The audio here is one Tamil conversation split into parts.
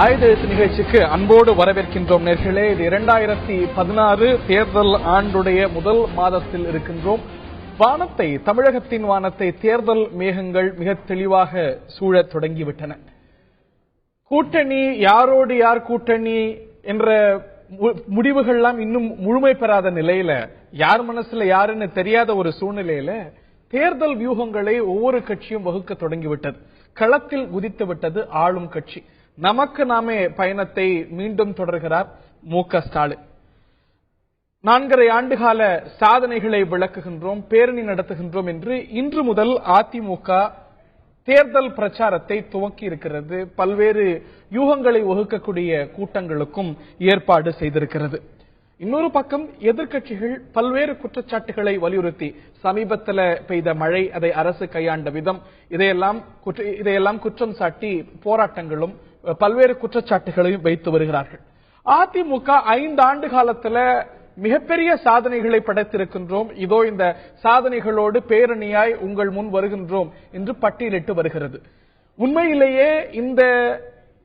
ஆயுதெழுத்து நிகழ்ச்சிக்கு அன்போடு வரவேற்கின்றோம் நேர்களே. இது 2016 தேர்தல் ஆண்டுடைய முதல் மாதத்தில் இருக்கின்றோம். வானத்தை, தமிழகத்தின் வானத்தை தேர்தல் மேகங்கள் மிக தெளிவாக சூழத் தொடங்கிவிட்டன. கூட்டணி, யாரோடு யார் கூட்டணி என்ற முடிவுகள்லாம் இன்னும் முழுமை பெறாத நிலையில, யார் மனசுல யாருன்னு தெரியாத ஒரு சூழ்நிலையில தேர்தல் வியூகங்களை ஒவ்வொரு கட்சியும் வகுக்க தொடங்கிவிட்டது. களத்தில் குதித்து விட்டது ஆளும் கட்சி. நமக்கு நாமே பயணத்தை மீண்டும் தொடர்கிறார் மு.க. ஸ்டாலின். 4.5 ஆண்டுகால சாதனைகளை விளக்குகின்றோம், பேரணி நடத்துகின்றோம் என்று இன்று முதல் அதிமுக தேர்தல் பிரச்சாரத்தை துவக்கி இருக்கிறது. பல்வேறு யூகங்களை வகுக்கக்கூடிய கூட்டங்களுக்கும் ஏற்பாடு செய்திருக்கிறது. இன்னொரு பக்கம் எதிர்க்கட்சிகள் பல்வேறு குற்றச்சாட்டுகளை வலியுறுத்தி, சமீபத்தில் பெய்த மழை, அதை அரசு கையாண்ட விதம், இதையெல்லாம் குற்றம் சாட்டி போராட்டங்களும் பல்வேறு குற்றச்சாட்டுகளையும் வைத்து வருகிறார்கள். அதிமுக 5 ஆண்டு காலத்தில் மிகப்பெரிய சாதனைகளை படைத்திருக்கின்றோம், இதோ இந்த சாதனைகளோடு பேரணியாய் உங்கள் முன் வருகின்றோம் என்று பட்டியலிட்டு வருகிறது. உண்மையிலேயே இந்த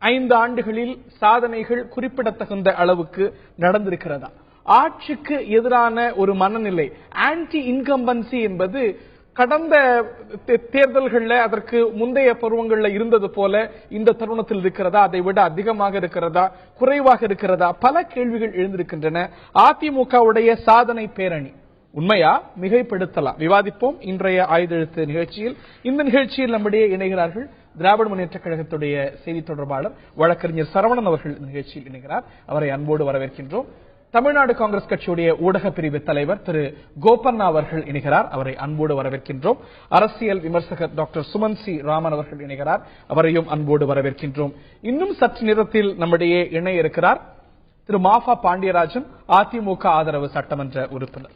5 ஆண்டுகளில் சாதனைகள் குறிப்பிடத்தகுந்த அளவுக்கு நடந்திருக்கிறதா? ஆட்சிக்கு எதிரான ஒரு மனநிலை, ஆன்டி இன்கம்பன்சி என்பது கடந்த தேர்தல்களில், அதற்கு முந்தைய பருவங்களில் இருந்தது போல இந்த தருணத்தில் இருக்கிறதா? அதை விட அதிகமாக இருக்கிறதா, குறைவாக இருக்கிறதா? பல கேள்விகள் எழுந்திருக்கின்றன. அதிமுகவுடைய சாதனை பேரணி உண்மையா, மிகைப்படுத்தலாம்? விவாதிப்போம் இன்றைய ஆயுதெழுத்து நிகழ்ச்சியில். இந்த நிகழ்ச்சியில் நம்முடைய இணைகிறார்கள் திராவிட முன்னேற்ற கழகத்துடைய செய்தி தொடர்பாளர் வழக்கறிஞர் சரவணன் அவர்கள் நிகழ்ச்சியில் இணைகிறார். அவரை அன்போடு வரவேற்கின்றோம். தமிழ்நாடு காங்கிரஸ் கட்சியுடைய ஊடக பிரிவு தலைவர் திரு கோபண்ணா அவர்கள் இணைகிறார். அவரை அன்போடு வரவேற்கின்றோம். அரசியல் விமர்சகர் டாக்டர் சுமன் சி ராமன் அவர்கள் இணைகிறார். அவரையும் அன்போடு வரவேற்கின்றோம். இன்னும் சற்று நேரத்தில் நம்முடைய இணைய இருக்கிறார் திரு மாஃபா பாண்டியராஜன், அதிமுக ஆதரவு சட்டமன்ற உறுப்பினர்.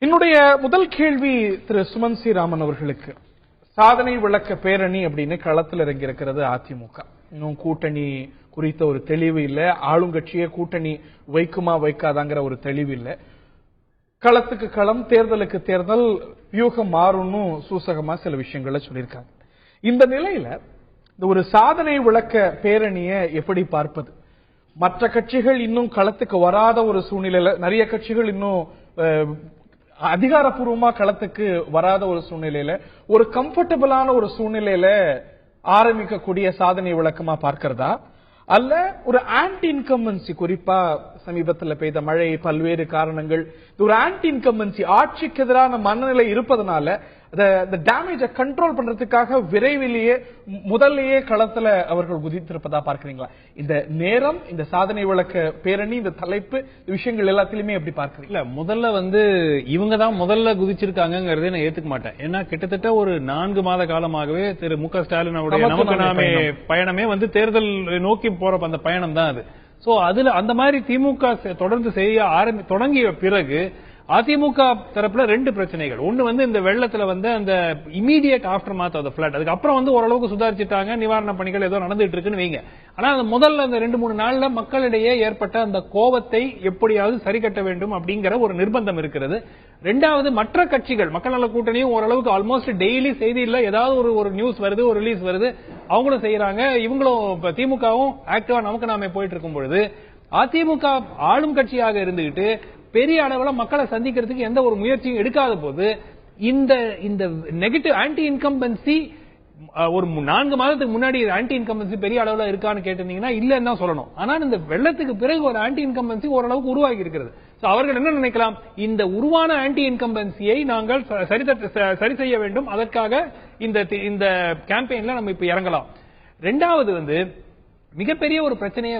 என்னுடைய முதல் கேள்வி திரு சுமன் சி ராமன் அவர்களுக்கு. சாதனை விளக்க பேரணி அப்படின்னு களத்தில் இறங்கி இருக்கிறது அதிமுக. இன்னும் கூட்டணி குறித்த ஒரு தெளிவு இல்ல, ஆளுங்கட்சியே கூட்டணி வைக்குமா வைக்காதாங்கிற ஒரு தெளிவு இல்ல. களத்துக்கு களம், தேர்தலுக்கு தேர்தல், வியூகம் மாறும்னு சூசகமா சில விஷயங்களை சொல்லியிருக்காங்க. இந்த நிலையில இந்த ஒரு சாதனை விளக்க பேரணியை எப்படி பார்ப்பது? மற்ற கட்சிகள் இன்னும் களத்துக்கு வராத ஒரு சூழ்நிலையில, நிறைய கட்சிகள் இன்னும் அதிகாரப்பூர்வமா களத்துக்கு வராத ஒரு சூழ்நிலையில, ஒரு கம்ஃபர்டபிளான ஒரு சூழ்நிலையில ஆரம்பிக்கக்கூடிய சாதனை விளக்கமா பார்க்கிறதா, அல்ல ஒரு ஆன்டி இன்கம்பன்சி, குறிப்பா சமீபத்தில் பெய்த மழை, பல்வேறு காரணங்கள், ஒரு ஆன்டி இன்கம்பன்சி, ஆட்சிக்கு எதிரான மனநிலை இருப்பதனால டேமேஜை கண்ட்ரோல் பண்றதுக்காக விரைவிலேயே முதல்லயே களத்துல அவர்கள் குதித்திருப்பதா பார்க்கிறீங்களா? இந்த நேரம், இந்த சாதனை விளக்க பேரணி, இந்த தலைப்பு, விஷயங்கள் எல்லாத்திலுமே எப்படி பார்க்கிறீங்க? இல்ல, முதல்ல இவங்க தான் முதல்ல குதிச்சிருக்காங்கிறதே நான் ஏத்துக்க மாட்டேன். ஏன்னா கிட்டத்தட்ட ஒரு 4 மாத காலமாகவே திரு மு.க. ஸ்டாலின் அவருடைய நமக்கு நாமே பயணமே தேர்தல் நோக்கி போற அந்த பயணம் தான் அது. சோ அதுல அந்த மாதிரி திமுக தொடர்ந்து செய்ய தொடங்கிய பிறகு அதிமுக தரப்புல 2 பிரச்சனைகள். ஒன்னு இந்த வெள்ளத்துல அந்த immediate aftermath of the flood, அதுக்கப்புறம் ஓரளவுக்கு சுதாரிச்சுட்டாங்க, நிவாரண பணிகள் ஏதோ நடந்துட்டு இருக்குன்னு வைங்க. ஆனா அந்த முதல்ல அந்த 2-3 நாள்ல மக்களிடையே ஏற்பட்ட அந்த கோபத்தை எப்படியாவது சரி கட்ட வேண்டும் அப்படிங்கிற ஒரு நிர்பந்தம் இருக்கிறது. 2வது, மற்ற கட்சிகள், மக்கள் நல கூட்டணியும் ஓரளவுக்கு ஆல்மோஸ்ட் டெய்லி செய்தியில ஏதாவது ஒரு நியூஸ் வருது, ஒரு ரிலீஸ் வருது, அவங்களும் செய்யறாங்க. இவங்களும் திமுகவும் ஆக்டிவா நமக்கு நாமே போயிட்டு இருக்கும் பொழுது, அதிமுக ஆளும் கட்சியாக இருந்துகிட்டு பெரிய அளவுல மக்களை சந்திக்கிறதுக்கு எந்த ஒரு முயற்சியும் எடுக்காத போது, இந்த நெகட்டிவ் ஆன்டி இன்கம்பன்சி ஒரு 4 மாதத்துக்கு முன்னாடி ஆன்டி இன்கம்பன்சி பெரிய அளவுல இருக்கான்னு கேட்டிருந்தீங்கன்னா இல்லன்னு தான் சொல்லணும். ஆனால் இந்த வெள்ளத்துக்கு பிறகு ஒரு ஆன்டி இன்கம்பன்சி ஓரளவுக்கு உருவாகி இருக்கிறது. அவர்கள் என்ன நினைக்கலாம், இந்த உருவான ஆன்டி இன்கம்பன்சியை நாங்கள் சரி செய்ய வேண்டும், அதற்காக இந்த கேம்பெயின்ல நம்ம இப்ப இறங்கலாம். 2வது மிகப்பெரிய ஒரு பிரச்சனையே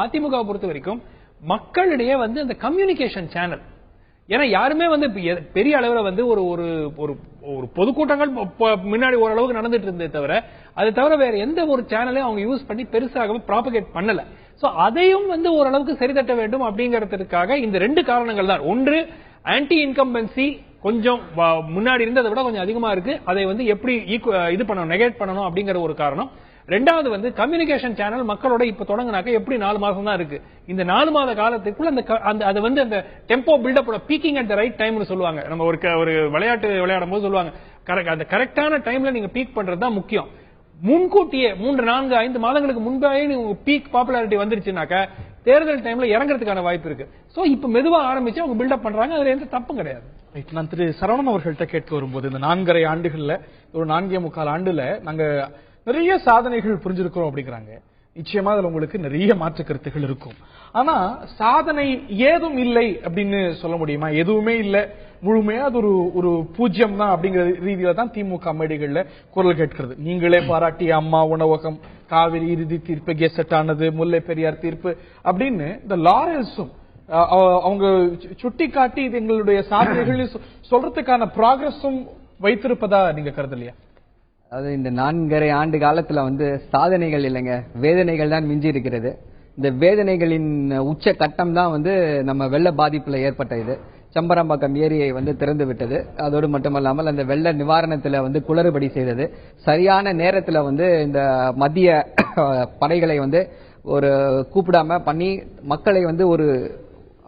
அதிமுக பொறுத்த வரைக்கும் மக்களிடையே அந்த கம்யூனிகேஷன் சேனல். ஏன்னா யாருமே பெரிய அளவில் ஒரு பொதுக்கூட்டங்கள் முன்னாடி ஓரளவுக்கு நடந்துட்டு இருந்தே தவிர, அதை தவிர வேற எந்த ஒரு சேனலையும் அவங்க யூஸ் பண்ணி பெருசாக ப்ராபகேட் பண்ணல. சோ அதையும் ஓரளவுக்கு சரிதட்ட வேண்டும் அப்படிங்கறதுக்காக இந்த 2 காரணங்கள் தான். ஒன்று, ஆன்டி இன்கம்பன்சி கொஞ்சம் முன்னாடி இருந்ததை விட கொஞ்சம் அதிகமா இருக்கு, அதை எப்படி இது பண்ணணும், நெகேட் பண்ணணும் அப்படிங்கிற ஒரு காரணம். 2வது கம்யூனிகேஷன் சேனல் மக்களோட இப்ப தொடங்கினாக்க எப்படி 4 மாசம் தான் இருக்கு. இந்த 4 மாத காலத்துக்குள்ள அந்த tempo buildup peaking at the right டைம்னு சொல்லுவாங்க. நம்ம ஒரு விளையாட்டு விளையாடும் போது சொல்லுவாங்க, அந்த கரெக்டான டைம்ல நீங்க பீக் பண்றது தான் முக்கியம். முன்கூட்டியே 3, 4, 5 மாதங்களுக்கு முன்பாயே பீக் பாப்புலாரிட்டி வந்துருச்சுனாக்க தேர்தல் டைம்ல இறங்குறதுக்கான வாய்ப்பு இருக்கு. சோ இப்ப மெதுவா ஆரம்பிச்சு அவங்க பில்டப் பண்றாங்க. அதுல எந்த தப்பும் கிடையாது. நான் திரு சரவணன் அவர்கள்ட்ட கேட்க வரும்போது இந்த 4.5 ஆண்டுகள்ல ஒரு 4.25 ஆண்டுல நாங்க நிறைய சாதனைகள் புரிஞ்சிருக்கிறோம் அப்படிங்கிறாங்க. நிச்சயமா அதுல உங்களுக்கு நிறைய மாற்று கருத்துகள் இருக்கும். ஆனா சாதனை ஏதும் இல்லை அப்படின்னு சொல்ல முடியுமா? எதுவுமே இல்ல, முழுமையா அது ஒரு பூஜ்யம் தான் அப்படிங்கிற ரீதியில தான் திமுக மேடைகள்ல குரல் கேட்கிறது. நீங்களே பாராட்டிய அம்மா உணவகம், காவிரி இறுதி தீர்ப்பு கெசட் ஆனது, முல்லை பெரியார் தீர்ப்பு அப்படின்னு இந்த லாரல்ஸும் அவங்க சுட்டி காட்டி இது எங்களுடைய சாதனைகள் சொல்றதுக்கான ப்ராக்ரஸும் வைத்திருப்பதா நீங்க கருதலையா? அது இந்த 4.5 ஆண்டு காலத்துல சாதனைகள் இல்லைங்க, வேதனைகள் தான் மிஞ்சி இருக்கிறது. இந்த வேதனைகளின் உச்ச கட்டம் தான் நம்ம வெள்ள பாதிப்புல ஏற்பட்ட இது சம்பரம்பாக்கம் ஏரியை திறந்து விட்டது. அதோடு மட்டுமல்லாமல் அந்த வெள்ள நிவாரணத்துல குளறுபடி செய்தது. சரியான நேரத்துல இந்த மத்திய படைகளை ஒரு கூப்பிடாம பண்ணி மக்களை ஒரு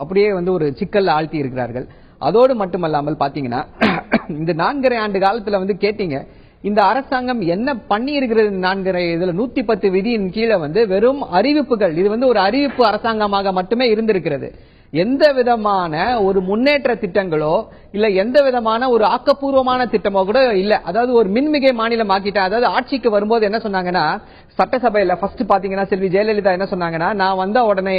அப்படியே ஒரு சிக்கல்ல ஆழ்த்தி இருக்கிறார்கள். அதோடு மட்டுமல்லாமல் பாத்தீங்கன்னா இந்த 4.5 ஆண்டு காலத்துல கேட்டீங்க இந்த அரசாங்கம் என்ன பண்ணி இருக்கிறது. 4.5 இதுல 110 விதியின் கீழே வெறும் அறிவிப்புகள். இது ஒரு அறிவிப்பு அரசாங்கமாக மட்டுமே இருந்திருக்கிறது. எந்த விதமான ஒரு முன்னேற்ற திட்டங்களோ இல்ல எந்த விதமான ஒரு ஆக்கப்பூர்வமான திட்டமோ கூட இல்ல. அதாவது ஒரு மின்மிகை மாநிலம் ஆக்கிட்டா. அதாவது ஆட்சிக்கு வரும்போது என்ன சொன்னாங்கன்னா, சட்டசபையில ஃபர்ஸ்ட் பாத்தீங்கன்னா செல்வி ஜெயலலிதா என்ன சொன்னாங்கன்னா, நான் வந்த உடனே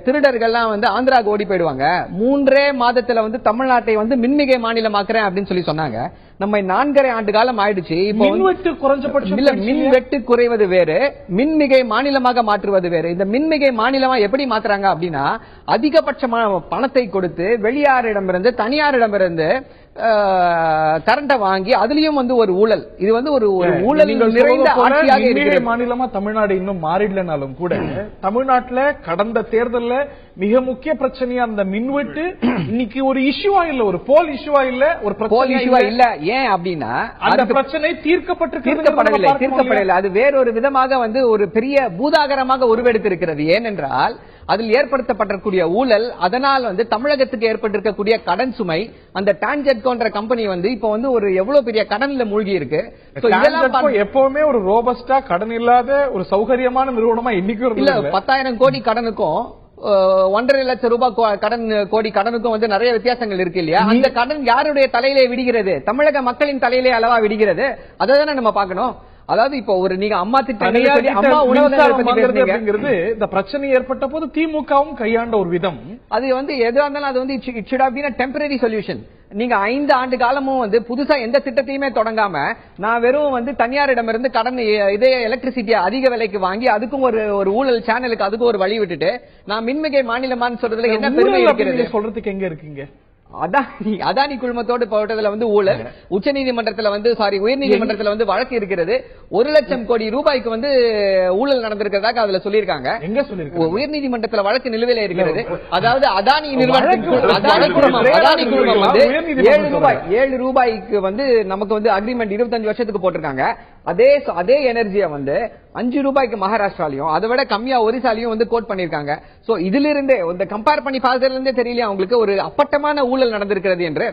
திருடர்கள்லாம் ஆந்திராவுக்கு ஓடி போயிடுவாங்க, 3 மாதத்துல தமிழ்நாட்டை மின்மிகை மாநிலமாக்குறேன் அப்படின்னு சொல்லி சொன்னாங்க. நம்ம 4.5 ஆண்டு காலம் ஆயிடுச்சு. மின் வெட்டு குறைவது வேறு, மின்மிகை மாநிலமாக மாற்றுவது வேறு. இந்த மின்மிகை மாநிலமா எப்படி மாத்துறாங்க அப்படின்னா, அதிகபட்சமான பணத்தை கொடுத்து வெளியாரிடமிருந்து தனியாரிடமிருந்து கரண்ட வாங்கி அதுலயும் ஒரு ஊழல். இது ஒரு ஊழல் நிறைந்த ஆட்சியாக இருக்கிற மாநிலமா தமிழ்நாடு இன்னும் மாறிடலனாலும் கூட தமிழ்நாட்டுல கடந்த தேர்தல்ல மிக முக்கிய பிரச்சனையா அந்த மின்வெட்டு இன்னைக்கு ஒரு இஷ்யூவா இல்ல, ஒரு போல் இஷ்யூவா இல்ல, ஒரு போல் இஷ்யூவா இல்ல. ஏன் அப்படின்னா அந்த பிரச்சனை தீர்க்கப்படவில்லை. அது வேறொரு விதமாக ஒரு பெரிய பூதாகரமாக உருவெடுத்திருக்கிறது. ஏனென்றால் அதில் ஏற்படுத்தப்படக்கூடிய ஊழல், அதனால் தமிழகத்துக்கு ஏற்பட்டிருக்கக்கூடிய கடன் சுமை, அந்த டான்ஜெட் என்ற கம்பெனி இப்ப ஒரு எவ்வளவு பெரிய கடன்ல மூழ்கி இருக்கு. எப்பவுமே ஒரு ரோபஸ்டா கடன் இல்லாத ஒரு சௌகரியமான நிறுவனமா இன்னைக்கும் இல்ல. 10,000 கோடி கடனுக்கும் 1.5 லட்சம் ரூபாய் கோடி கடனுக்கும் நிறைய வித்தியாசங்கள் இருக்கு இல்லையா? அந்த கடன் யாருடைய தலையிலே விடுகிறது? தமிழக மக்களின் தலையிலே அளவா விடுகிறது. அதைதானே நம்ம பார்க்கணும். அதாவது இப்போ ஒரு நீங்க அம்மா திட்டம், அம்மா உணவகங்கிறது இந்த பிரச்சனை ஏற்பட்ட போது திமுகவும் கையாண்ட ஒரு விதம். அது எதுவா இருந்தாலும் அது it should have been a temporary solution. நீங்க 5 ஆண்டு காலமும் புதுசா எந்த திட்டத்தையுமே தொடங்காம நான் வெறும் தனியாரிடமிருந்து கடன் இதே எலக்ட்ரிசிட்டியை அதிக விலைக்கு வாங்கி அதுக்கும் ஒரு ஊழல் சேனலுக்கு அதுக்கும் ஒரு வழி விட்டுட்டு நான் மின்மிகை மாநிலமான்னு சொல்றதுல என்ன பெருமை இருக்கிறது? சொல்றதுக்கு எங்க இருக்கீங்க? அதானி குழுமத்தோடு போட்டதுல ஊழல், உச்ச நீதிமன்றத்துல உயர்நீதிமன்றத்துல வழக்கு இருக்கிறது. 1 லட்சம் கோடி ரூபாய்க்கு ஊழல் நடந்திருக்கிறதாக அதுல சொல்லியிருக்காங்க. எங்க சொல்லிருக்காங்க? உயர்நீதிமன்றத்துல வழக்கு நிலுவையில இருக்கிறது. அதாவது அதானி குழுமம் 7 ரூபாய்க்கு நமக்கு அக்ரிமெண்ட் 25 வருஷத்துக்கு போட்டிருக்காங்க. அதே எனர்ஜியை 5 ரூபாய்க்கு மகாராஷ்டிராலையும் அதை விட கம்மியா ஒரிசாலையும் கோட் பண்ணிருக்காங்க. சோ இதுல இருந்தே கம்பேர் பண்ணி பார்த்ததுல இருந்தே தெரியலையா உங்களுக்கு ஒரு அப்பட்டமான ஊழல் நடந்திருக்கிறது என்று?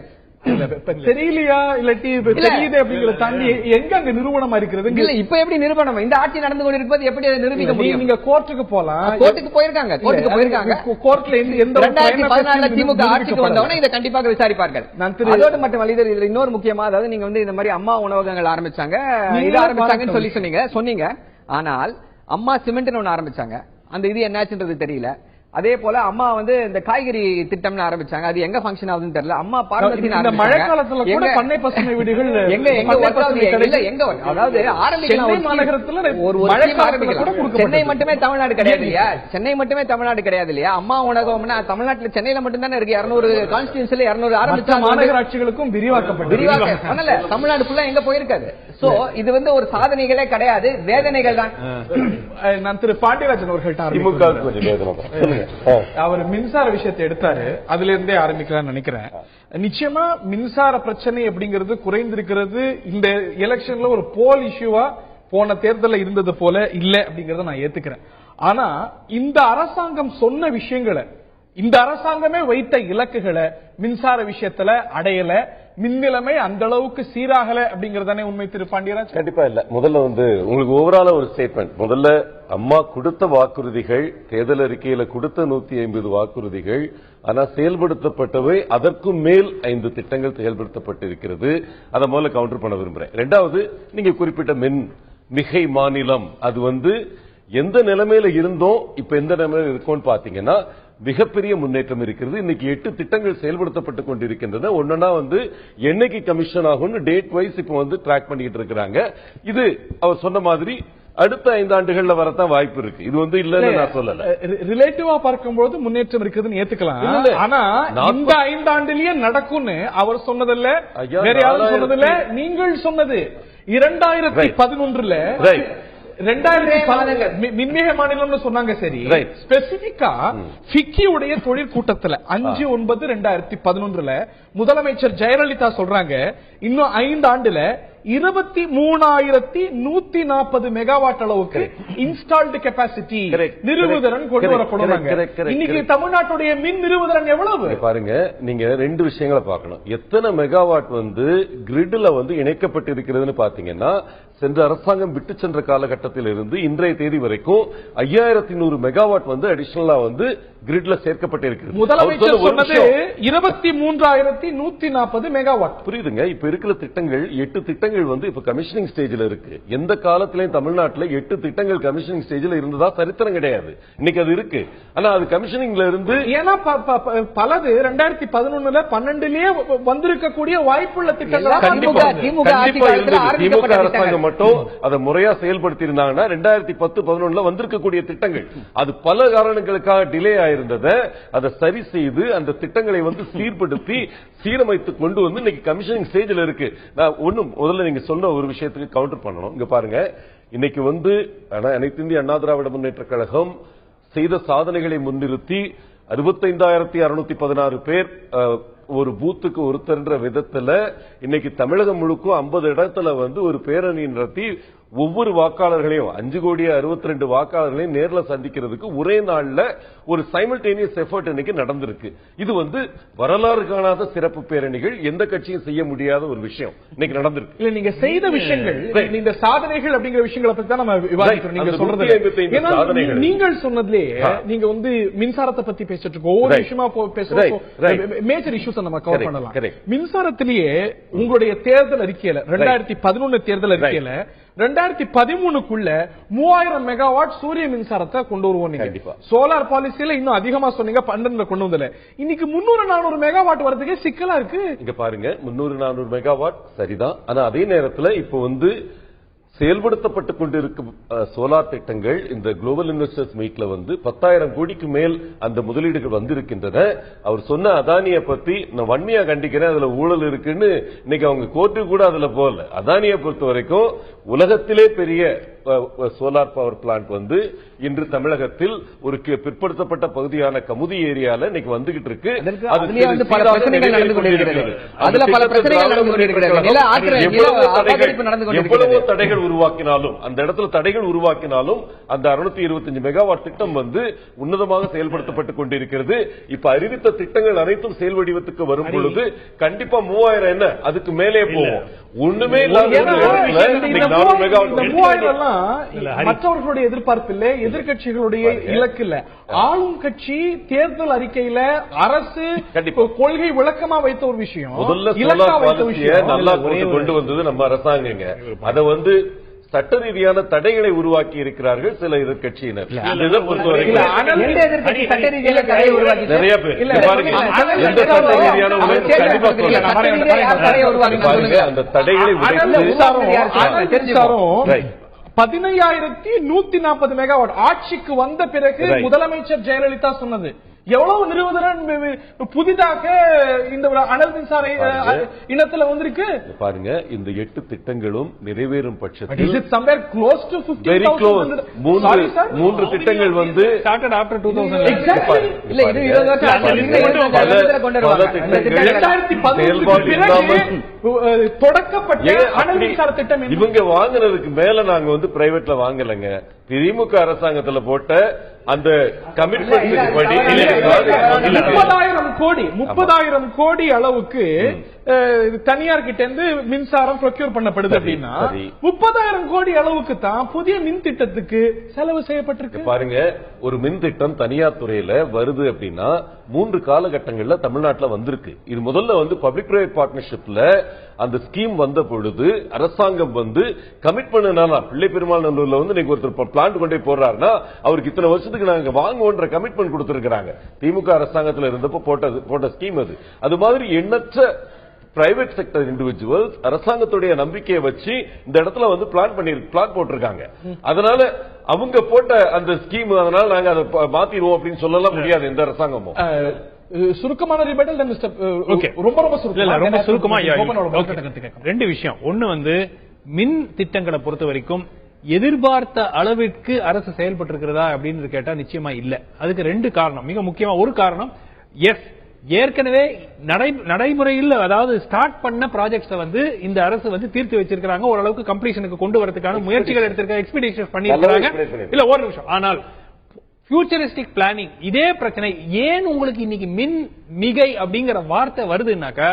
தெரியலையா இல்லாட்டி தெரியுது அப்படிங்கறத தாண்டி எங்க அங்க நிரூபணமா இருக்கிறது? இல்ல இப்ப எப்படி நிரூபணம்? இந்த ஆட்சி நடந்து கொண்டிருப்பது எப்படி நிரூபிக்க முடியும்? நீங்க கோர்ட்டுக்கு போலாம். கோர்ட்டுக்கு போயிருக்காங்க. கோர்ட்ல எந்த 2014 திமுக ஆட்சிக்கு வந்தவன இதை கண்டிப்பாக விசாரிப்பார்கள். அதோடு மட்டும் இதுல இன்னொரு முக்கியமா, அதாவது நீங்க இந்த மாதிரி அம்மா உணவகங்கள் ஆரம்பிச்சாங்க, இது ஆரம்பிச்சாங்கன்னு சொன்னீங்க. ஆனால் அம்மா சிமெண்ட் ஒண்ணு ஆரம்பிச்சாங்க. அந்த இது என்னாச்சுன்றது தெரியல. அதே போல அம்மா இந்த காய்கறி திட்டம்னு ஆரம்பிச்சாங்க. அது எங்க ஃபங்க்ஷன் ஆகுதுன்னு தெரியல. அம்மா பார்மசி மழை காலத்துல கூட பண்ணை பசுமை வீடுகள் அதாவது சென்னை மட்டுமே தமிழ்நாடு கிடையாது இல்லையா? சென்னை மட்டுமே தமிழ்நாடு கிடையாது இல்லையா? அம்மா உணவகம்னா தமிழ்நாட்டுல சென்னையில மட்டும் தானே இருக்கு. 200 கான்ஸ்டிடியூன்சில 200 ஆரம்பிச்ச மாநகராட்சிகளுக்கும் விரிவாக்கப்பட்டு தமிழ்நாடு ஃபுல்லா எங்க போயிருக்காது. சோ இது ஒரு சாதனைகளே கிடையாது, வேதனைகள் தான். நான் திரு பாண்டியராஜன் அவர்கள்ட்ட அவர் மின்சார விஷயத்தை எடுத்தாரு, அதுல இருந்தே ஆரம்பிக்கலாம்னு நினைக்கிறேன். நிச்சயமா மின்சார பிரச்சனை அப்படிங்கிறது குறைந்திருக்கிறது. இந்த எலெக்ஷன்ல ஒரு போல் இஷ்யூவா போன தேர்தலில் இருந்தது போல இல்ல அப்படிங்கறத நான் ஏத்துக்கிறேன். ஆனா இந்த அரசாங்கம் சொன்ன விஷயங்களை, இந்த அரசாங்கமே வைத்த இலக்குகளை மின்சார விஷயத்துல அடையல. மின் நிலைமை அந்த அளவுக்கு சீராகல அப்படிங்கறதானே உண்மை திரு பாண்டியராஜ்? கண்டிப்பா இல்ல. முதல்ல உங்களுக்கு ஓவரால ஒரு ஸ்டேட்மெண்ட். முதல்ல அம்மா கொடுத்த வாக்குறுதிகள், தேர்தல் அறிக்கையில கொடுத்த 150 வாக்குறுதிகள், ஆனா செயல்படுத்தப்பட்டவை அதற்கும் மேல் 5 திட்டங்கள் செயல்படுத்தப்பட்டிருக்கிறது. அதை முதல்ல கவுண்டர் பண்ண விரும்புறேன். இரண்டாவது, நீங்க குறிப்பிட்ட மிகை மாநிலம், அது எந்த நிலைமையில இருந்தோம் இப்ப எந்த நிலைமையில இருக்கோம்னு பாத்தீங்கன்னா மிகப்பெரிய முன்னேற்றம் இருக்கிறது. இன்னைக்கு 8 திட்டங்கள் செயல்படுத்தப்பட்டுக் கொண்டிருக்கின்றன. ஒன்னா என்னைக்கு கமிஷன் ஆகும் டேட் வைஸ் இப்ப ட்ராக் பண்ணிட்டு இருக்கிறாங்க. இது அவர் சொன்ன மாதிரி அடுத்த 5 ஆண்டுகள்ல வரத்தான் வாய்ப்பு இருக்கு. இது இல்லன்னு நான் சொல்லல. ரிலேட்டிவா பார்க்கும்போது முன்னேற்றம் இருக்குதுன்னு ஏத்துக்கலாம். ஆனா இந்த 5 ஆண்டுலயே நடக்கும்னு அவர் சொன்னதில்ல, வேற யாரும் சொன்னதில்ல, நீங்கள் சொன்னது 2011 மின்மிக மாநிலம்னு சொன்னாங்க. சரி, ஸ்பெசிபிக்கா ஃபிக்கி உடைய தொழில் கூட்டத்தில் 5/9/2011 முதலமைச்சர் ஜெயலலிதா சொல்றாங்க, இன்னும் 5 ஆண்டுல 23,140 மெகாவாட் அளவுக்கு இன்ஸ்டால்டு கெபாசிட்டி நிறுவுதிறன் கொண்டு வரப்படும். இன்னைக்கு தமிழ்நாட்டுடைய மின் நிறுவுதிறன் எவ்வளவு பாருங்க. நீங்க 2 விஷயங்களை பார்க்கணும். எத்தனை மெகாவாட் கிரிட்ல இணைக்கப்பட்டிருக்கிறதுன்னு பாத்தீங்கன்னா, சென்ற அரசாங்கம் விட்டு சென்ற காலகட்டத்தில் இருந்து இன்றைய தேதி வரைக்கும் 5100 மெகாவாட் அடிஷனலா கிரிட்ல சேர்க்கப்பட்டிருக்கிறது. முதலமைச்சர் சொன்னது 23,140 மெகாவாட். புரியுதுங்க. இப்ப இருக்கிற திட்டங்கள் 8 திட்டங்கள் இப்ப கமிஷனிங் ஸ்டேஜ்ல இருக்கு. எந்த காலத்திலயும் தமிழ்நாட்டில் 8 திட்டங்கள் கமிஷனிங் ஸ்டேஜ்ல இருந்ததா சரித்திரம் கிடையாது. இன்னைக்கு அது இருக்கு. ஆனா அது கமிஷனிங்ல இருந்து ஏன்னா பலது 2011 12லயே வந்திருக்கக்கூடிய வாய்ப்புள்ள திட்டங்கள் திமுக அரசாங்கம் மட்டும் அதை முறையா செயல்படுத்தி இருந்தாங்கன்னா 2010-11 வந்திருக்கக்கூடிய திட்டங்கள் அது பல காரணங்களுக்காக டிலே ஆயிருந்ததை அதை சரி செய்து அந்த திட்டங்களை சீர்படுத்தி சீரமைத்து கொண்டு இன்னைக்கு கமிஷனிங் ஸ்டேஜ்ல இருக்கு. நான் முதல்ல நீங்க சொன்ன ஒரு விஷயத்துக்கு கவுண்டர் பண்ணணும். இங்க பாருங்க, இன்னைக்கு அனைத்து இந்திய அண்ணா திராவிட முன்னேற்ற கழகம் செய்த சாதனைகளை முன்னிறுத்தி 65,616 பேர் ஒரு பூத்துக்கு ஒருத்தர்ன்ற விதத்துல இன்னைக்கு தமிழகம் முழுக்க 50 இடத்துல ஒரு பேரணி நடத்தி ஒவ்வொரு வாக்காளர்களையும் 5,62,00,000 வாக்காளர்களையும் நேர்ல சந்திக்கிறதுக்கு ஒரே நாள்ல ஒரு சைமல்டேனியஸ் எஃபர்ட் இன்னைக்கு நடந்திருக்கு. இது வரலாறு காணாத சிறப்பு பேரணிகள், எந்த கட்சியும் செய்ய முடியாத ஒரு விஷயம் இன்னைக்கு நடந்திருக்கு. இல்ல, நீங்க செய்த விஷயங்கள், இந்த சாதனைகள் அப்படிங்கிற விஷயங்களை பத்தி தான் நம்ம விவாதிக்கிறோம். நீங்க சொல்றது நீங்கள் சொன்னதுலயே நீங்க மின்சாரத்தை பத்தி பேசிட்டு இருக்கோம். ஒவ்வொரு விஷயமா பேசுறோம். மேஜர் இஷ்யூஸ் நம்ம கவர் பண்ணலாம். மின்சாரத்திலேயே உங்களுடைய தேர்தல் அறிக்கையில 2011 தேர்தல் அறிக்கையில 2013க்குள்ள 3000 மெகாவாட் சூரிய மின்சாரத்தை கொண்டு வருவோம். சோலார் பாலிசியில இன்னும் அதிகமா சொன்னீங்க, 12 கொண்டு வந்தல. இன்னைக்கு 300-400 மெகாவாட் வரதுக்கே சிக்கலா இருக்கு. இங்க பாருங்க, 300-400 மெகாவாட் சரிதான். ஆனா அதே நேரத்தில் இப்ப செயல்படுத்தப்பட்டுக் கொண்டிருக்கும் சோலார் திட்டங்கள் இந்த குளோபல் இன்வெஸ்டர்ஸ் மீட்ல 10,000 கோடிக்கு மேல் அந்த முதலீடுகள் வந்திருக்கின்றன. அவர் சொன்ன அதானியை பத்தி நான் வன்மையா கண்டிக்கிறேன். அதுல ஊழல் இருக்குன்னு இன்னைக்கு அவங்க கோர்ட்டு கூட அதுல போகல. அதானியை பொறுத்த வரைக்கும் உலகத்திலே பெரிய சோலார் பவர் பிளான்ட் இன்று தமிழகத்தில் ஒரு பிற்படுத்தப்பட்ட பகுதியான கமுதி ஏரியால இன்னைக்கு வந்துகிட்டு இருக்கு. எவ்வளவோ தடைகள் உருவாக்கினாலும் அந்த இடத்துல தடைகள் உருவாக்கினாலும் அந்த 625 மெகாவாட் திட்டம் உன்னதமாக செயல்படுத்தப்பட்டுக் கொண்டிருக்கிறது. இப்ப அறிவித்த திட்டங்கள் அனைத்தும் செயல் வடிவத்துக்கு வரும் பொழுது கண்டிப்பா 3000 என்ன அதுக்கு மேலே போவோம். ஒண்ணுமே மற்றவர்களுடைய எதிர்பார்ப்பு இல்ல, எதிர்கட்சிகளுடைய இலக்கு இல்ல. ஆளும் கட்சி தேர்தல் அறிக்கையில அரசு கொள்கை விளக்கமா வைத்த ஒரு விஷயம், நல்லா கொண்டு வந்தது நம்ம அரசாங்கங்க. அதை சட்ட ரீதியான தடைகளை உருவாக்கி இருக்கிறார்கள் சில எதிர்கட்சியினர். இதை பொறுத்தவரைக்கும் நிறைய பேர் எந்த சட்ட ரீதியான அந்த தடைகளை 15,140 மெகாவாட் ஆட்சிக்கு வந்த பிறகு முதலமைச்சர் ஜெயலலிதா சொன்னது. எவ்வளவு நிறுவனம் புதிதாக இந்த அனல் மின்சார இனத்துல வந்திருக்கு பாருங்க. இந்த 8 திட்டங்களும் நிறைவேறும் பட்சத்தில் 3 திட்டங்கள் 2018 தொடக்கப்பட்ட அனல் மின்சார திட்டம் இவங்க வாங்கினதுக்கு மேல நாங்க பிரைவேட்ல வாங்கலங்க. திமுக அரசாங்கத்துல போட்ட அந்த கமிட்மெண்ட் படி 30,000 கோடி அளவுக்கு தனியார் கிட்ட இருந்து மின்சாரம் ப்ரொக்யூர் பண்ணப்படுது அப்படின்னா 30,000 கோடி அளவுக்கு தான் புதிய மின் திட்டத்துக்கு செலவு செய்யப்பட்டிருக்கு. பாருங்க, ஒரு மின் திட்டம் தனியார் துறையில வருது அப்படின்னா 3 காலகட்டங்கள்ல தமிழ்நாட்டுல வந்திருக்கு. இது முதல்ல வந்து பப்ளிக் பிரைவேட் பார்ட்னர்ஷிப்ல அந்த ஸ்கீம் வந்த பொழுது அரசாங்கம் வந்து கமிட் பண்ணனா, பிள்ளை பெருமாள் நல்லூர்ல வந்து நீங்க ஒருத்தர் பிளான்ட் கொண்டு போய் போடுறாருன்னா அவருக்கு இத்தனை வருஷத்துக்கு நாங்க வாங்குவோன்ற கமிட்மெண்ட் கொடுத்திருக்காங்க. திமுக அரசாங்கத்தில் இருந்தப்போ போட்ட ஸ்கீம் அது. அது மாதிரி எண்ணற்ற பிரைவேட் செக்டர் இண்டிவிஜுவல்ஸ் அரசாங்கத்துடைய நம்பிக்கையை வச்சு இந்த இடத்துல வந்து பிளான் போட்டிருக்காங்க. அதனால அவங்க போட்ட அந்த ஸ்கீம், அதனால நாங்க அதை மாத்திடுவோம் அப்படின்னு சொல்லலாம் முடியாது எந்த அரசாங்கமும். சுருக்கமான ரிபேட்டல் ரொம்ப சுருக்கமா 2 விஷயம். ஒன்னு வந்து மின் திட்டங்களை பொறுத்த வரைக்கும் எதிர்பார்த்த அளவிற்கு அரசு செயல்பட்டு இருக்கிறதா அப்படின்னு கேட்டா நிச்சயமா இல்ல. அதுக்கு 2 காரணம். மிக முக்கியமா ஒரு காரணம், ஏற்கனவே நடைமுறையில் அதாவது ஸ்டார்ட் பண்ண ப்ராஜெக்ட்ஸ் வந்து இந்த அரசு வந்து தீர்த்து வச்சிருக்காங்க, ஓரளவுக்கு கம்ப்ளீஷனுக்கு கொண்டு வரதுக்கான முயற்சிகள் எடுத்திருக்காங்க, எக்ஸ்பெடிஷன் பண்ணிருக்காங்க. இல்ல ஒரு நிமிஷம். ஆனால் ஃபியூச்சரிஸ்டிக் பிளானிங் இதே பிரச்சனை ஏன் உங்களுக்கு இன்னைக்கு மின் மிகை அப்படிங்கிற வார்த்தை வருதுன்னாக்கா,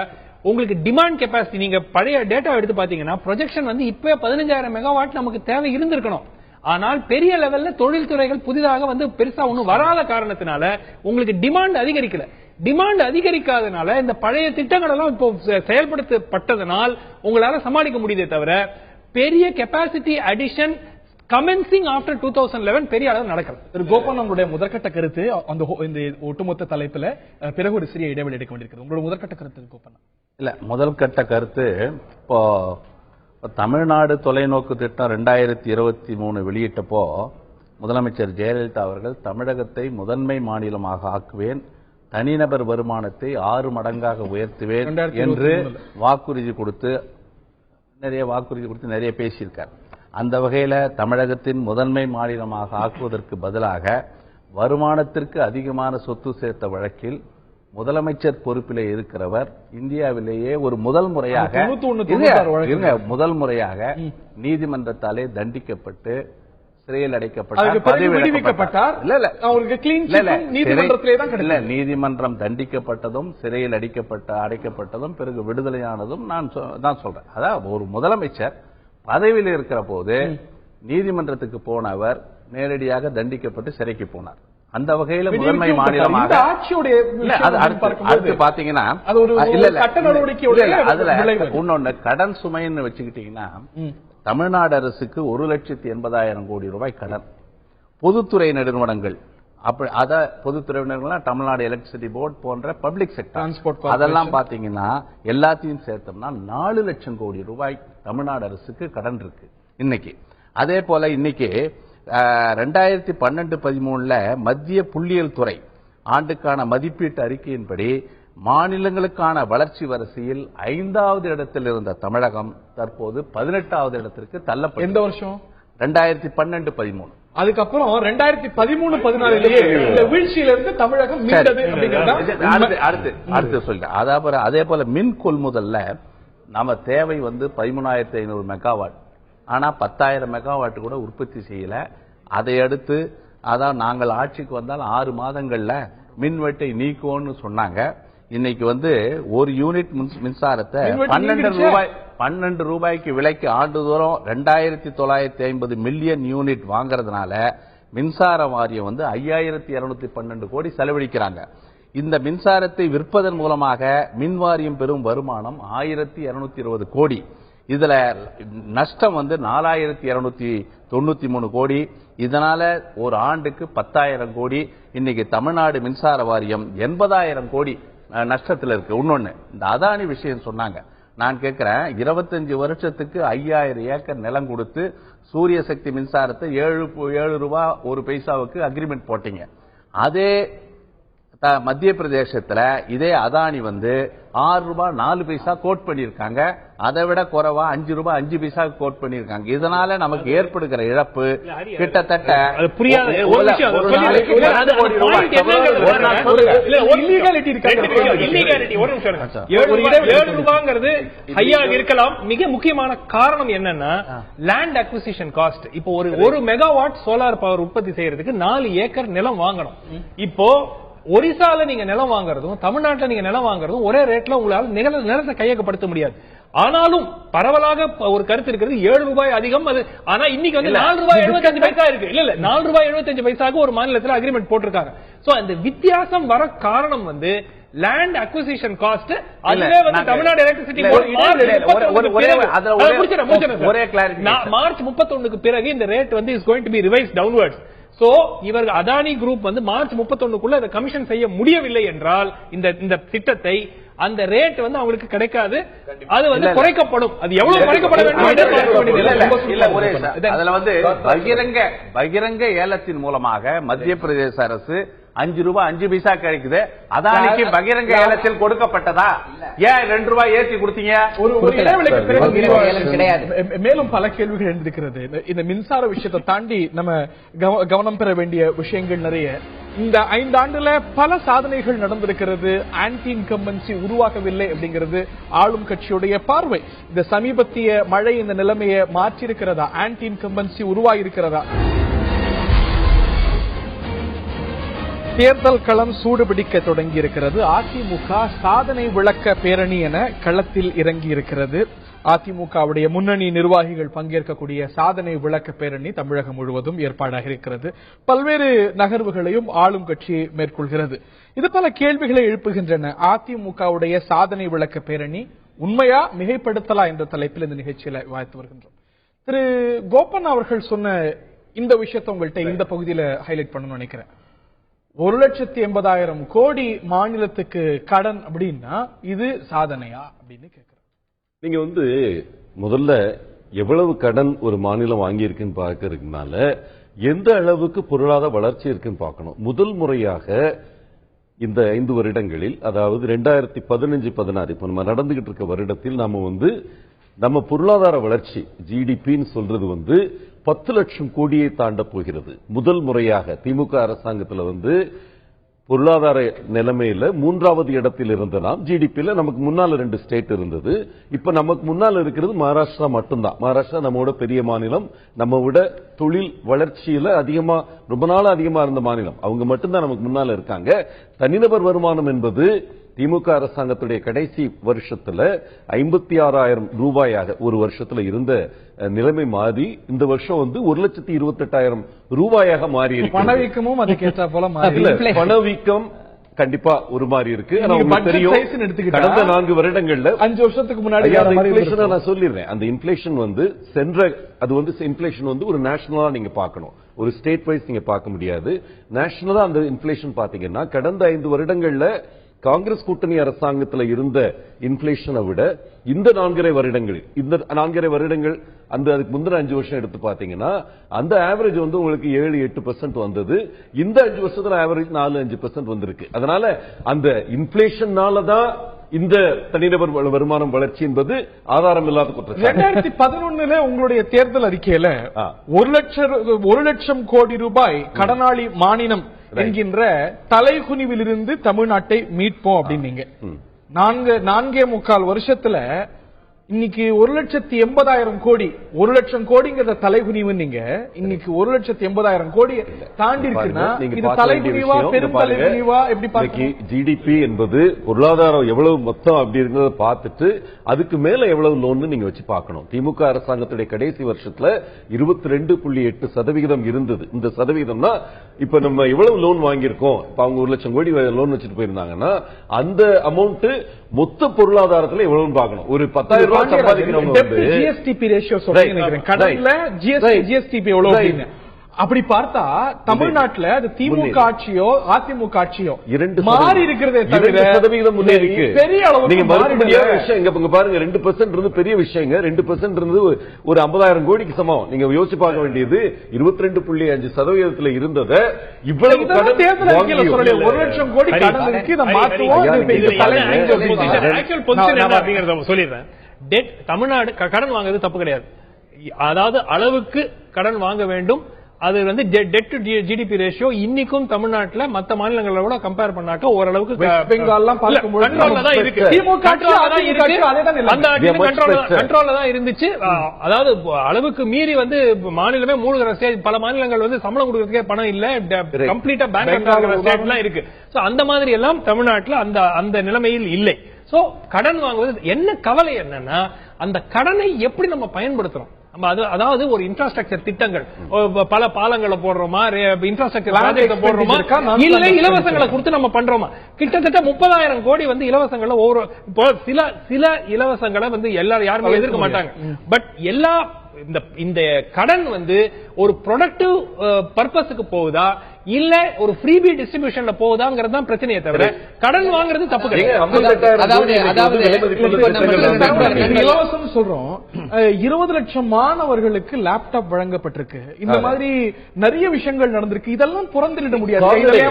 உங்களுக்கு டிமாண்ட் கெபாசிட்டி, நீங்க பழைய டேட்டா எடுத்து பாத்தீங்கன்னா ப்ரொஜெக்ஷன் வந்து இப்ப 15,000 மெகாவாட் நமக்கு தேவை இருந்திருக்கணும். ஆனால் பெரிய லெவல்ல தொழில்துறைகள் புதிதாக வந்து பெருசா ஒன்னும் வராத காரணத்தினால உங்களுக்கு டிமாண்ட் அதிகரிக்கல. டிமாண்ட் அதிகரிக்காதனால இந்த பழைய திட்டங்கள் எல்லாம் இப்போ செயல்படுத்தப்பட்டதனால் உங்களால சமாளிக்க முடியுதே தவிர பெரிய கெபாசிட்டி அடிஷன் கமென்சிங் ஆஃப்டர் 2011 பெரிய அளவு நடக்கல. திரு கோபால், உங்களுடைய முதற்கட்ட கருத்து அந்த இந்த ஒட்டுமொத்த தலைப்புல பிறகு ஒரு சிறிய இடைவெளி எடுக்க வேண்டியிருக்கிறது. உங்களுடைய முதற்கட்ட கருத்து கோபால்? இல்ல, முதல் கட்ட கருத்து, இப்போ தமிழ்நாடு தொலைநோக்கு திட்டம் 2023 வெளியிட்டப்போ முதலமைச்சர் ஜெயலலிதா அவர்கள் தமிழகத்தை முதன்மை மாநிலமாக ஆக்குவேன், தனிநபர் வருமானத்தை 6 மடங்காக உயர்த்துவேன் என்று வாக்குறுதி கொடுத்து நிறைய பேசியிருக்கார். அந்த வகையில தமிழகத்தின் முதன்மை மாநிலமாக ஆக்குவதற்கு பதிலாக வருமானத்திற்கு அதிகமான சொத்து சேர்த்த வழக்கில் முதலமைச்சர் பொறுப்பிலே இருக்கிறவர் இந்தியாவிலேயே ஒரு முதல் முறையாக நீதிமன்றத்தாலே தண்டிக்கப்பட்டு சிறையில் அடைக்கப்பட்டார். நீதிமன்றம் தண்டிக்கப்பட்டதும் சிறையில் அடைக்கப்பட்டதும் பிறகு விடுதலையானதும் நான் சொல்றேன். அதாவது ஒரு முதலமைச்சர் பதவியில் இருக்கிற போது நீதிமன்றத்துக்கு போனவர் நேரடியாக தண்டிக்கப்பட்டு சிறைக்கு போனார். அந்த வகையில முதன்மை மாநிலமாக அடுத்து பாத்தீங்கன்னா அதுல இன்னொன்னு கடன் சுமைன்னு வச்சுக்கிட்டீங்கன்னா தமிழ்நாடு அரசுக்கு 1,80,000 கோடி ரூபாய் கடன். பொதுத்துறை நிறுவனங்கள் பொதுத்துறை நிறுவனங்கள் தமிழ்நாடு எலக்ட்ரிசிட்டி போர்டு போன்ற பப்ளிக் செக்டர் அதெல்லாம் பாத்தீங்கன்னா எல்லாத்தையும் சேர்த்தோம்னா 4 லட்சம் கோடி ரூபாய் தமிழ்நாடு அரசுக்கு கடன் இருக்கு இன்னைக்கு. அதே போல இன்னைக்கு 2012-13 மத்திய புள்ளியியல் துறை ஆண்டுக்கான மதிப்பீட்டு அறிக்கையின்படி மாநிலங்களுக்கான வளர்ச்சி வரிசையில் 5வது இடத்தில் இருந்த தமிழகம் தற்போது 18வது இடத்திற்கு தள்ளப்பட்டது. எந்த வருஷம்? 2012-13. அதுக்கப்புறம் 2013-14 வீழ்ச்சியிலிருந்து தமிழகம் மீண்டது. அடுத்து சொல்றேன். அதாவது அதே போல மின் கொள்முதல்ல நம்ம தேவை வந்து 13,500 மெகாவாட். ஆனா 10,000 மெகாவாட் கூட உற்பத்தி செய்யல. அதை அடுத்து அதான் நாங்கள் ஆட்சிக்கு வந்தால் 6 மாதங்கள்ல மின்வெட்டை நீக்குவோம்னு சொன்னாங்க. இன்னைக்கு வந்து ஒரு யூனிட் மின்சாரத்தை 12 ரூபாய்க்கு விலைக்கு ஆண்டுதோறும் 2,950 மில்லியன் யூனிட் வாங்கறதுனால மின்சார வாரியம் வந்து 5,212 கோடி செலவழிக்கிறாங்க. இந்த மின்சாரத்தை விற்பதன் மூலமாக மின் வாரியம் பெறும் வருமானம் 1,220 கோடி. இதுல நஷ்டம் வந்து 4,293 கோடி. இதனால ஒரு ஆண்டுக்கு 10,000 கோடி. இன்னைக்கு தமிழ்நாடு மின்சார வாரியம் 80,000 கோடி நஷ்டத்தில் இருக்கு. இன்னொன்னு, இந்த அதானி விஷயம் சொன்னாங்க. நான் கேட்கிறேன், 25 வருஷத்துக்கு 5,000 ஏக்கர் நிலம் கொடுத்து சூரிய சக்தி மின்சாரத்தை 7 ரூபாய் 1 பைசாவுக்கு அக்ரிமெண்ட் போட்டீங்க. அதே மத்திய பிரதேசத்துல இதே அதானி வந்து 6 ரூபாய் 4 பைசா கோட் பண்ணிருக்காங்க. அதை விட குறைவா 5 ரூபாய் 5 பைசா கோட் பண்ணிருக்காங்க. இதனால நமக்கு ஏற்படுகிற இழப்பு கிட்டத்தட்ட இருக்கலாம். மிக முக்கியமான காரணம் என்னன்னா லேண்ட் அக்விசிஷன் காஸ்ட். இப்போ ஒரு மெகாவாட் சோலார் பவர் உற்பத்தி செய்யறதுக்கு 4 ஏக்கர் நிலம் வாங்கணும். இப்போ ஒரிசால நீங்க நிலம் வாங்குறதும் தமிழ்நாட்டுல நீங்க நிலம் வாங்குறதும் ஒரே ரேட்ல உங்களால நிலத்தை கையகப்படுத்த முடியாது. ஆனாலும் பரவலாக ஒரு கருத்து இருக்கிறது 7 ரூபாய் அதிகம். அது ஆனா இன்னைக்கு வந்து 4 ரூபாய் 75 பைசா இருக்கு. இல்ல 4 ரூபாய் 75 பைசாக்கு ஒரு மாநிலத்தில் அக்ரிமெண்ட் போட்டிருக்காங்க. சோ அந்த வித்தியாசம் வர காரணம் வந்து லேண்ட் அக்விசிஷன் காஸ்ட். அதுவே வந்து தமிழ்நாடு எலக்ட்ரிசிட்டி மார்ச் 31க்கு பிறகு இந்த ரேட் வந்து is going to be revised downwards. So இவர்கள் அதானி குரூப் வந்து மார்ச் 31க்குள்ள அதை கமிஷன் செய்ய முடியவில்லை என்றால் இந்த திட்டத்தை அந்த ரேட் வந்து அவங்களுக்கு கிடைக்காது. அது வந்து குறைக்கப்படும். அது எவ்வளவு குறைக்கப்பட வேண்டும்? அதுல வந்து பகிரங்க ஏலத்தின் மூலமாக மத்திய பிரதேச அரசு 5 ரூபாய் 5 பைசா கிடைக்குது. அதானிக்கு பகிரங்க ஏலத்தில் கொடுக்கப்பட்டதா? ஏன் 2 ரூபாய் ஏற்றி கொடுத்தீங்க? மேலும் பல கேள்விகள் எழுந்திருக்கிறது. இந்த மின்சார விஷயத்தை தாண்டி நம்ம கவனம் பெற வேண்டிய விஷயங்கள் நிறைய. இந்த 5 ஆண்டுல பல சாதனைகள் நடந்திருக்கிறது. ஆன்டி இன்கம்பன்சி உருவாகவில்லை அப்படிங்கிறது ஆளும் கட்சியுடைய பார்வை. இந்த சமீபத்திய மழை இந்த நிலைமையை மாற்றியிருக்கிறதா? Anti incumbency உருவாகியிருக்கிறதா? தேர்தல் களம் சூடுபிடிக்க தொடங்கி இருக்கிறது. அதிமுக சாதனை விளக்க பேரணி என களத்தில் இறங்கி இருக்கிறது. அதிமுகவுடைய முன்னணி நிர்வாகிகள் பங்கேற்கக்கூடிய சாதனை விளக்க பேரணி தமிழகம் முழுவதும் ஏற்பாடாக இருக்கிறது. பல்வேறு நகர்வுகளையும் ஆளும் கட்சி மேற்கொள்கிறது. இது பல கேள்விகளை எழுப்புகின்றன. அதிமுகவுடைய சாதனை விளக்க பேரணி உண்மையா மிகைப்படுத்தலா என்ற தலைப்பில் இந்த நிகழ்ச்சியில விவாதித்து வருகின்றோம். திரு கோபன் அவர்கள் சொன்ன இந்த விஷயத்தை உங்கள்கிட்ட இந்த பகுதியில் ஹைலைட் பண்ணணும்னு நினைக்கிறேன். 1,80,000 கோடி மாநிலத்துக்கு கடன் அப்படின்னா இது சாதனையா அப்படின்னு கேட்கிறேன். நீங்க வந்து முதல்ல எவ்வளவு கடன் ஒரு மாநிலம் வாங்கியிருக்குன்னு பார்க்கறதுனால எந்த அளவுக்கு பொருளாதார வளர்ச்சி இருக்குன்னு பார்க்கணும். முதல் முறையாக இந்த 5 வருடங்களில், அதாவது 2015-16 இப்ப நம்ம நடந்துகிட்டு இருக்க வருடத்தில் நாம வந்து நம்ம பொருளாதார வளர்ச்சி ஜிடிபின்னு சொல்றது வந்து 10 லட்சம் கோடியை தாண்ட போகிறது. முதல் முறையாக திமுக அரசாங்கத்தில் வந்து பொருளாதார நிலைமையில 3வது இடத்தில் இருந்த நாம் ஜிடிபியில நமக்கு முன்னால 2 ஸ்டேட் இருந்தது. இப்ப நமக்கு முன்னால இருக்கிறது மகாராஷ்டிரா மட்டும்தான். மகாராஷ்டிரா நம்மோட பெரிய மாநிலம், நம்ம விட தொழில் வளர்ச்சியில அதிகமா ரொம்ப நாள் அதிகமா இருந்த மாநிலம். அவங்க மட்டும்தான் நமக்கு முன்னால இருக்காங்க. தனிநபர் வருமானம் என்பது திமுக அரசாங்கத்துடைய கடைசி வருஷத்துல 56,000 ரூபாயாக ஒரு வருஷத்துல இருந்த நிலைமை மாறி இந்த வருஷம் வந்து 1,28,000 ரூபாயாக மாறி இருக்கு. பணவீக்கமும் அதுக்கேற்ற போல பணவீக்கம் கண்டிப்பா ஒரு மாதிரி இருக்கு. கடந்த 4 வருடங்கள்ல 5 வருஷத்துக்கு முன்னாடி நான் சொல்லிடுறேன். அந்த இன்ஃபிளேஷன் வந்து இன்ஃபிளேஷன் வந்து ஒரு நேஷனலா நீங்க பார்க்கணும். ஒரு ஸ்டேட் வைஸ் நீங்க பார்க்க முடியாது. நேஷனலா அந்த இன்ஃபிளேஷன் பாத்தீங்கன்னா கடந்த 5 வருடங்கள்ல காங்கிரஸ் கூட்டணி அரசாங்கத்தில் இருந்த இன்ஃபிளேஷனை விட இந்த 4.5 வருடங்கள் அந்த அதுக்கு முந்தின 5 வருஷம் எடுத்து பாத்தீங்கன்னா அந்த ஆவரேஜ் வந்து உங்களுக்கு 7-8% வந்தது. இந்த 5 வருஷத்துல ஆவரேஜ் 4-5% வந்திருக்கு. அதனால அந்த இன்ஃபிளேஷனாலதான் இந்த தனிநபர் வருமானம் வளர்ச்சி என்பது ஆதாரம் இல்லாத குற்றம். 2011 உங்களுடைய தேர்தல் அறிக்கையில 1 லட்சம் கோடி ரூபாய் கடனாளி மாநிலம் என்கின்ற தலைகுனிவிலிருந்து தமிழ்நாட்டை மீட்போம் அப்படின்னீங்க. 4.25 வருஷத்துல இன்னைக்கு 1,80,000 கோடி 1 லட்சம் கோடிங்கிற தலைகுனிவு நீங்க இன்னைக்கு 1,80,000 கோடி தாண்டி இருக்குன்னா இது தலைகுனிவா பெரும் தலைகுனிவா எப்படி பாருங்க. ஜிடிபி என்பது பொருளாதாரம் எவ்வளவு மொத்தம் அப்படி இருக்கிறத பார்த்துட்டு அதுக்கு மேல எவ்வளவு லோன் நீங்க வச்சு பார்க்கணும். திமுக அரசாங்கத்துடைய கடைசி வருஷத்துல 22.8% இருந்தது. இந்த சதவீதம்னா இப்ப நம்ம எவ்வளவு லோன் வாங்கியிருக்கோம். இப்ப அவங்க 1 லட்சம் கோடி லோன் வச்சுட்டு போயிருந்தாங்கன்னா அந்த அமௌண்ட் மொத்த பொருளாதாரத்துல எவ்வளவு பார்க்கணும். ஒரு 10,000 ரூபாய் ஜிஎஸ்டிபி ரேஷியோ சொல்றேன். கடன்ல ஜிஎஸ்டிபி எவ்வளவு அப்படின்னு அப்படி பார்த்தா தமிழ்நாட்டுல அது திமுக ஆட்சியோ அதிமுக ஆட்சியோ மாறி இருக்கிறதே தவிர 2% முன்னேறி பெரிய அளவு நீங்க விஷயம் இங்க பாருங்க. 2% இருந்து பெரிய விஷயங்க. 2% இருந்து ஒரு 50,000 கோடிக்கு சமம். நீங்க யோசிச்சு பார்க்க வேண்டியது 22.5% இருந்தத இவ்வளவு தேர்தல் 1 லட்சம் கோடி கடன் இருக்கு. இதை மாற்றுவோம் சொல்லிடுறேன். தமிழ்நாடு கடன் வாங்குறது தப்பு கிடையாது. அதாவது அளவுக்கு கடன் வாங்க வேண்டும். அது வந்து டெட் டு ஜிடிபி ரேஷியோ இன்னைக்கும் தமிழ்நாட்டுல மத்த மாநிலங்களோட கூட கம்பேர் பண்ணாக்க ஓரளவுக்கு பெங்கால்லாம் பார்க்கும்போது கண்ட்ரோல்ல தான் இருக்கு. கண்ட்ரோல்ல தான் இருந்துச்சு. அதாவது அளவுக்கு மீறி வந்து மாநிலமே மூழ்கிற ஸ்டேஜ், பல மாநிலங்கள் வந்து சம்பளம் கொடுக்கறதுக்கே பணம் இல்ல, கம்ப்ளீட்டா பேங்க் ஆகிற ஸ்டேட் எல்லாம் இருக்கு. அந்த மாதிரி எல்லாம் தமிழ்நாட்டுல அந்த நிலைமையில் இல்லை. சோ கடன் வாங்குவது என்ன கவலை என்னன்னா அந்த கடனை எப்படி நம்ம பயன்படுத்துறோம். அதாவது ஒரு இன்ஃப்ராஸ்ட்ரக்சர் திட்டங்கள், பல பாலங்களை போடுறோமா, இன்ஃப்ராஸ்ட்ரக்சர் ப்ராஜெக்ட் போடுறோமா, இல்ல இலவசங்களை கொடுத்து நம்ம பண்றோமா. கிட்டத்தட்ட 30,000 கோடி வந்து இலவசங்களை ஒவ்வொரு சில இலவசங்களை வந்து எல்லாரும் யாருமே எதிர்க்க மாட்டாங்க. பட் எல்லா இந்த கடன் வந்து ஒரு ப்ரொடக்டிவ் பர்பஸ்க்கு போகுதா இல்ல ஒரு ஃப்ரீபி டிஸ்ட்ரிபியூஷன்ல போகுதாங்கிறது தான் பிரச்சனையே தவிர கடன் வாங்குறது தப்பு கிடையாது. இலவசம் சொல்றோம். 20 லட்சம் மாணவர்களுக்கு லேப்டாப் வழங்கப்பட்டிருக்கு. இந்த மாதிரி நிறைய விஷயங்கள் நடந்திருக்கு. இதெல்லாம் புறந்தள்ளிட முடியாது.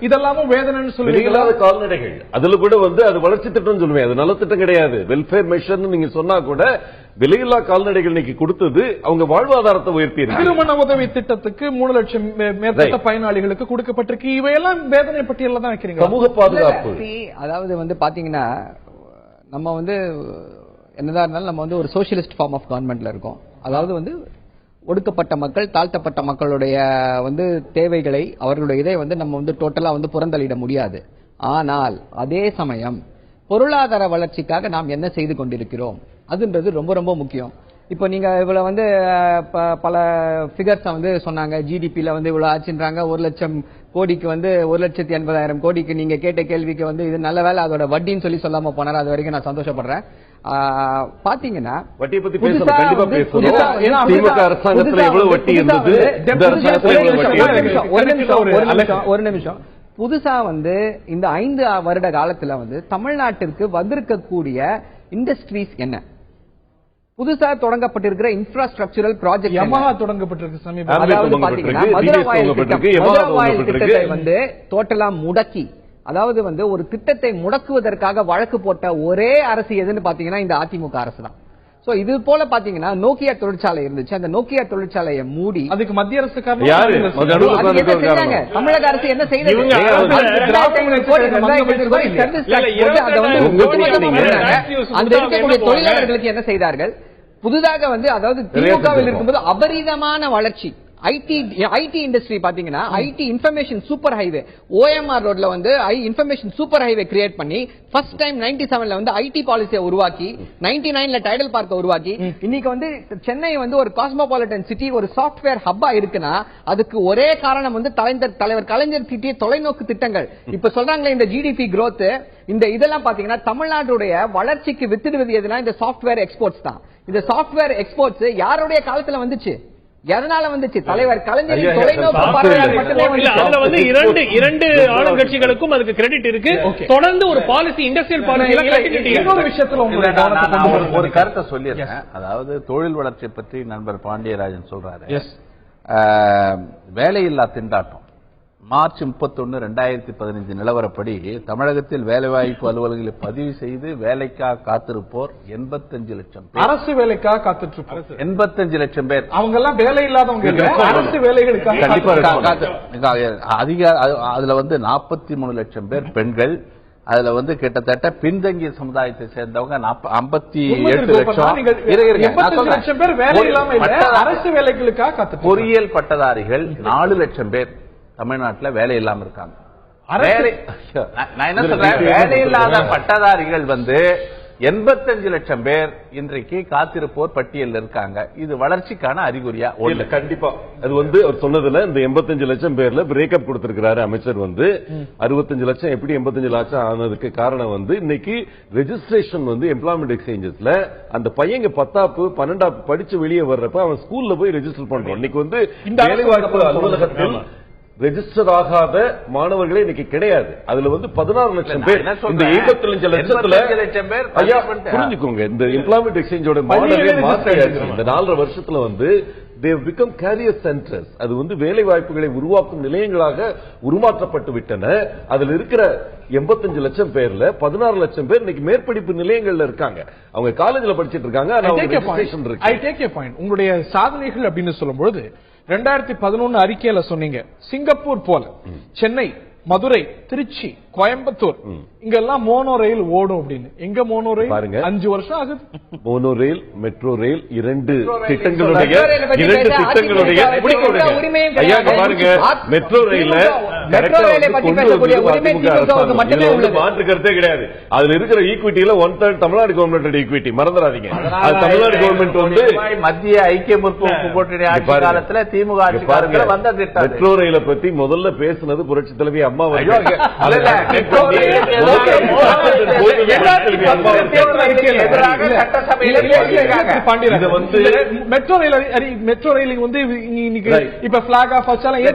இதெல்லாமும் வேதனைன்னு சொல்லுவீங்க. கால்நடைகள் அதுல கூட வந்து அது வளர்ச்சி திட்டம் சொல்லுவேன், அது நல்ல திட்டம் கிடையாது. வெல்ஃபேர் மெஷர்னு நீங்க சொன்னா கூட விலையில்லா கால்நடைகள் இன்னைக்கு கொடுத்தது அவங்க வாழ்வாதாரத்தை உயர்த்தி இருக்கு. திருமண உதவி திட்டத்துக்கு 3 லட்சம் மேற்பட்ட பயனாளிகளுக்கு கொடுக்கப்பட்டிருக்கு. இவையெல்லாம் வேதனை பட்டியல தான் வைக்கிறீங்க. சமூக பாதுகாப்பு, அதாவது வந்து பாத்தீங்கன்னா நம்ம வந்து என்னதான் இருந்தாலும் நம்ம வந்து ஒரு சோசியலிஸ்ட் ஃபார்ம் ஆஃப் கவர்மெண்ட்ல இருக்கோம். அதாவது வந்து ஒடுக்கப்பட்ட மக்கள், தாழ்த்தப்பட்ட மக்களுடைய வந்து தேவைகளை, அவர்களுடைய இதை வந்து நம்ம வந்து டோட்டலா வந்து புறந்தள்ளிட முடியாது. ஆனால் அதே சமயம் பொருளாதார வளர்ச்சிக்காக நாம் என்ன செய்து கொண்டிருக்கிறோம் அதுன்றது ரொம்ப ரொம்ப முக்கியம். இப்போ நீங்க இவ்வளவு வந்து பல ஃபிகர்ஸ் வந்து சொன்னாங்க. ஜிடிபில வந்து இவ்வளவு ஆச்சுன்றாங்க. 1 லட்சம் கோடிக்கு வந்து 1,80,000 கோடிக்கு நீங்க கேட்ட கேள்விக்கு வந்து இது நல்ல வேலை அதோட வட்டின்னு சொல்லாம போனாரு. அது வரைக்கும் நான் சந்தோஷப்படுறேன். பாத்தீங்கன்னா வட்டியை பத்தி பேசணும், கண்டிப்பா பேசணும். திமுக அரசாங்கத்துல எவ்வளவு வட்டி இருந்தது, ஒரு நிமிஷம். புதுசா வந்து இந்த 5 வருட காலத்துல வந்து தமிழ்நாட்டிற்கு வந்திருக்கக்கூடிய இண்டஸ்ட்ரீஸ் என்ன, புதுசா தொடங்கப்பட்டிருக்கிற இன்ஃப்ராஸ்ட்ரக்சரல் ப்ராஜெக்ட் யமஹா தொடங்கப்பட்டிருக்கு சமீபத்தில். அதாவது பாத்தீங்கன்னா மதுரவாயல் திட்டத்தை வந்து டோட்டலா முடக்கி, அதாவது வந்து ஒரு திட்டத்தை முடக்குவதற்காக வழக்கு போட்ட ஒரே அரசு எதுன்னு பாத்தீங்கன்னா இந்த அதிமுக அரசு தான். சோ இது போல பாத்தீங்கன்னா நோக்கியா தொழிற்சாலை இருந்துச்சு. அந்த நோக்கியா தொழிற்சாலையை மூடி அதுக்கு மத்திய அரசு தமிழக அரசு என்ன செய்தது? அந்த இருக்கக்கூடிய தொழிலாளர்களுக்கு என்ன செய்தார்கள்? புதிதாக வந்து அதாவது திமுகவில் இருக்கும்போது அபரிதமான வளர்ச்சி. ஐடி இண்டஸ்ட்ரி பாத்தீங்கன்னா ID information super highway OMR ரோட்ல வந்து இன்ஃபர்மேஷன் சூப்பர் ஹைவே கிரியேட் பண்ணி ஃபர்ஸ்ட் டைம் 97ல வந்து ஐடி பாலிசியை உருவாக்கி 99ல டைடல் பார்க்க உருவாக்கி இன்னைக்கு வந்து சென்னை வந்து ஒரு காஸ்மோபாலிட்டன் சிட்டி, ஒரு சாஃப்ட்வேர் ஹப்பா இருக்குன்னா அதுக்கு ஒரே காரணம் வந்து தலைவர் கலைஞர் சிட்டி தொலைநோக்கு திட்டங்கள். இப்ப சொல்றாங்களே இந்த ஜிடிபி growth, இந்த இதெல்லாம் பாத்தீங்கன்னா தமிழ்நாட்டுடைய வளர்ச்சிக்கு வித்திடுவது எதுனா இந்த சாஃப்ட்வேர் எக்ஸ்போர்ட்ஸ் தான். இந்த சாஃப்ட்வேர் எக்ஸ்போர்ட்ஸ் யாருடைய காலத்துல வந்துச்சு? எதனால வந்துச்சு? தலைவர் கலைஞரின் தொலைநோக்கு பார்வையால் மட்டுமே வந்துச்சு. அதுல வந்து இரண்டு ஆளுங்கட்சிகளுக்கும் அதுக்கு கிரெடிட் இருக்கு. தொடர்ந்து ஒரு பாலிசி, இண்டஸ்ட்ரியல் பாலிசி. இன்னொரு விஷயத்துல ஒரு கருத்தை சொல்லியிருக்கேன். அதாவது தொழில் வளர்ச்சி பற்றி நண்பர் பாண்டியராஜன் சொல்றாரு. வேலையில்லா திண்டாட்டம் மார்ச் 31, 2015 நிலவரப்படி தமிழகத்தில் வேலைவாய்ப்பு அலுவலர்களை பதிவு செய்து வேலைக்காக காத்திருப்போர் 85 லட்சம் பேர். அரசு வேலைக்காக காத்துட்டு 85 லட்சம் பேர். அவங்க எல்லாம் வேலை இல்லாதவங்க, அரசு வேலைகளுக்காக அதிக. அதுல வந்து 43 லட்சம் பேர் பெண்கள். அதுல வந்து கிட்டத்தட்ட பின்தங்கிய சமுதாயத்தை சேர்ந்தவங்க 58 லட்சம் பேர் வேலை இல்லாம அரசு வேலைகளுக்காக காத்து. பொறியியல் பட்டதாரிகள் 4 லட்சம் பேர் தமிழ்நாட்டில் வேலை இல்லாம இருக்காங்க. நான் என்ன சொல்றேன், வேலை இல்லாத பட்டதாரிகள் வந்து 85 லட்சம் பேர் இன்றைக்கு காத்திருப்போர் பட்டியலில் இருக்காங்க. இது வளர்ச்சிக்கான அறிகுறியா? கண்டிப்பா. அது வந்து அவர் சொன்னதுல இந்த 85 லட்சம் பேர்ல பிரேக்கப் கொடுத்திருக்கிறாரு அமைச்சர். வந்து 65 லட்சம் எப்படி 85 லட்சம் ஆனதுக்கு காரணம் வந்து இன்னைக்கு ரெஜிஸ்ட்ரேஷன் வந்து எம்ப்ளாய்மெண்ட் எக்ஸ்சேஞ்சஸ்ல அந்த பையங்க 10ஆப்பு 12ஆப்பு படிச்சு வெளியே வர்றப்ப அவன் ஸ்கூல்ல போய் ரெஜிஸ்டர் பண்றான். இன்னைக்கு வந்து வேலைவாய்ப்பு அலுவலகத்தில் ரெஜிஸ்டர் ஆகாத மாணவர்களே இன்னைக்கு கிடையாது. அதுல வந்து 16 லட்சம் பேர். இந்த 75 லட்சம் பேர் புரிஞ்சுக்கோங்க. இந்த எம்ப்ளாய்மெண்ட் எக்ஸ்சேஞ்சோட மாடலே மாற்றியாச்சு. இந்த 4.5 வருஷத்துல வந்து they have become career centers. அது வந்து வேலை வாய்ப்புகளை உருவாக்கும் நிலையங்களாக உருமாற்றப்பட்டு விட்டன. அதுல இருக்கிற 85 லட்சம் பேர்ல 16 லட்சம் பேர் இன்னைக்கு மேற்படிப்பு நிலையங்கள்ல இருக்காங்க. அவங்க காலேஜ்ல படிச்சிட்டு இருக்காங்க. உங்களுடைய சாதனைகள் அப்படின்னு சொல்லும்போது 2011 அறிக்கையில சொன்னீங்க சிங்கப்பூர் போல சென்னை, மதுரை, திருச்சி, கோயம்புத்தூர் இங்கெல்லாம் மோனோ ரயில் ஓடும் அப்படின்னு. எங்க மோனோ ரயில்? பாருங்க, 5 வருஷம் ஆகுது. மோனோ ரயில், மெட்ரோ ரயில் இரண்டு திட்டங்களுடைய பாருங்க. மெட்ரோ ரயில மாற்று கருத்தே கிடையாது. அதுல இருக்கிற ஈக்விட்டியில 1/3 தமிழ்நாடு கவர்மெண்ட் ஈக்விட்டி, மறந்துடாதீங்க. அது தமிழ்நாடு கவர்மெண்ட் வந்து மத்திய ஐக்கிய முற்போக்கு கூட்டணி ஆட்சி காலத்துல திமுக ஆட்சி காலத்துல வந்த திட்டம். மெட்ரோ ரயிலை பத்தி முதல்ல பேசுனது புரட்சி தலைவி அம்மா. மெட்ரோ ரயில் வந்து இப்ப பிளாக் ஆஃப் வச்சாலும்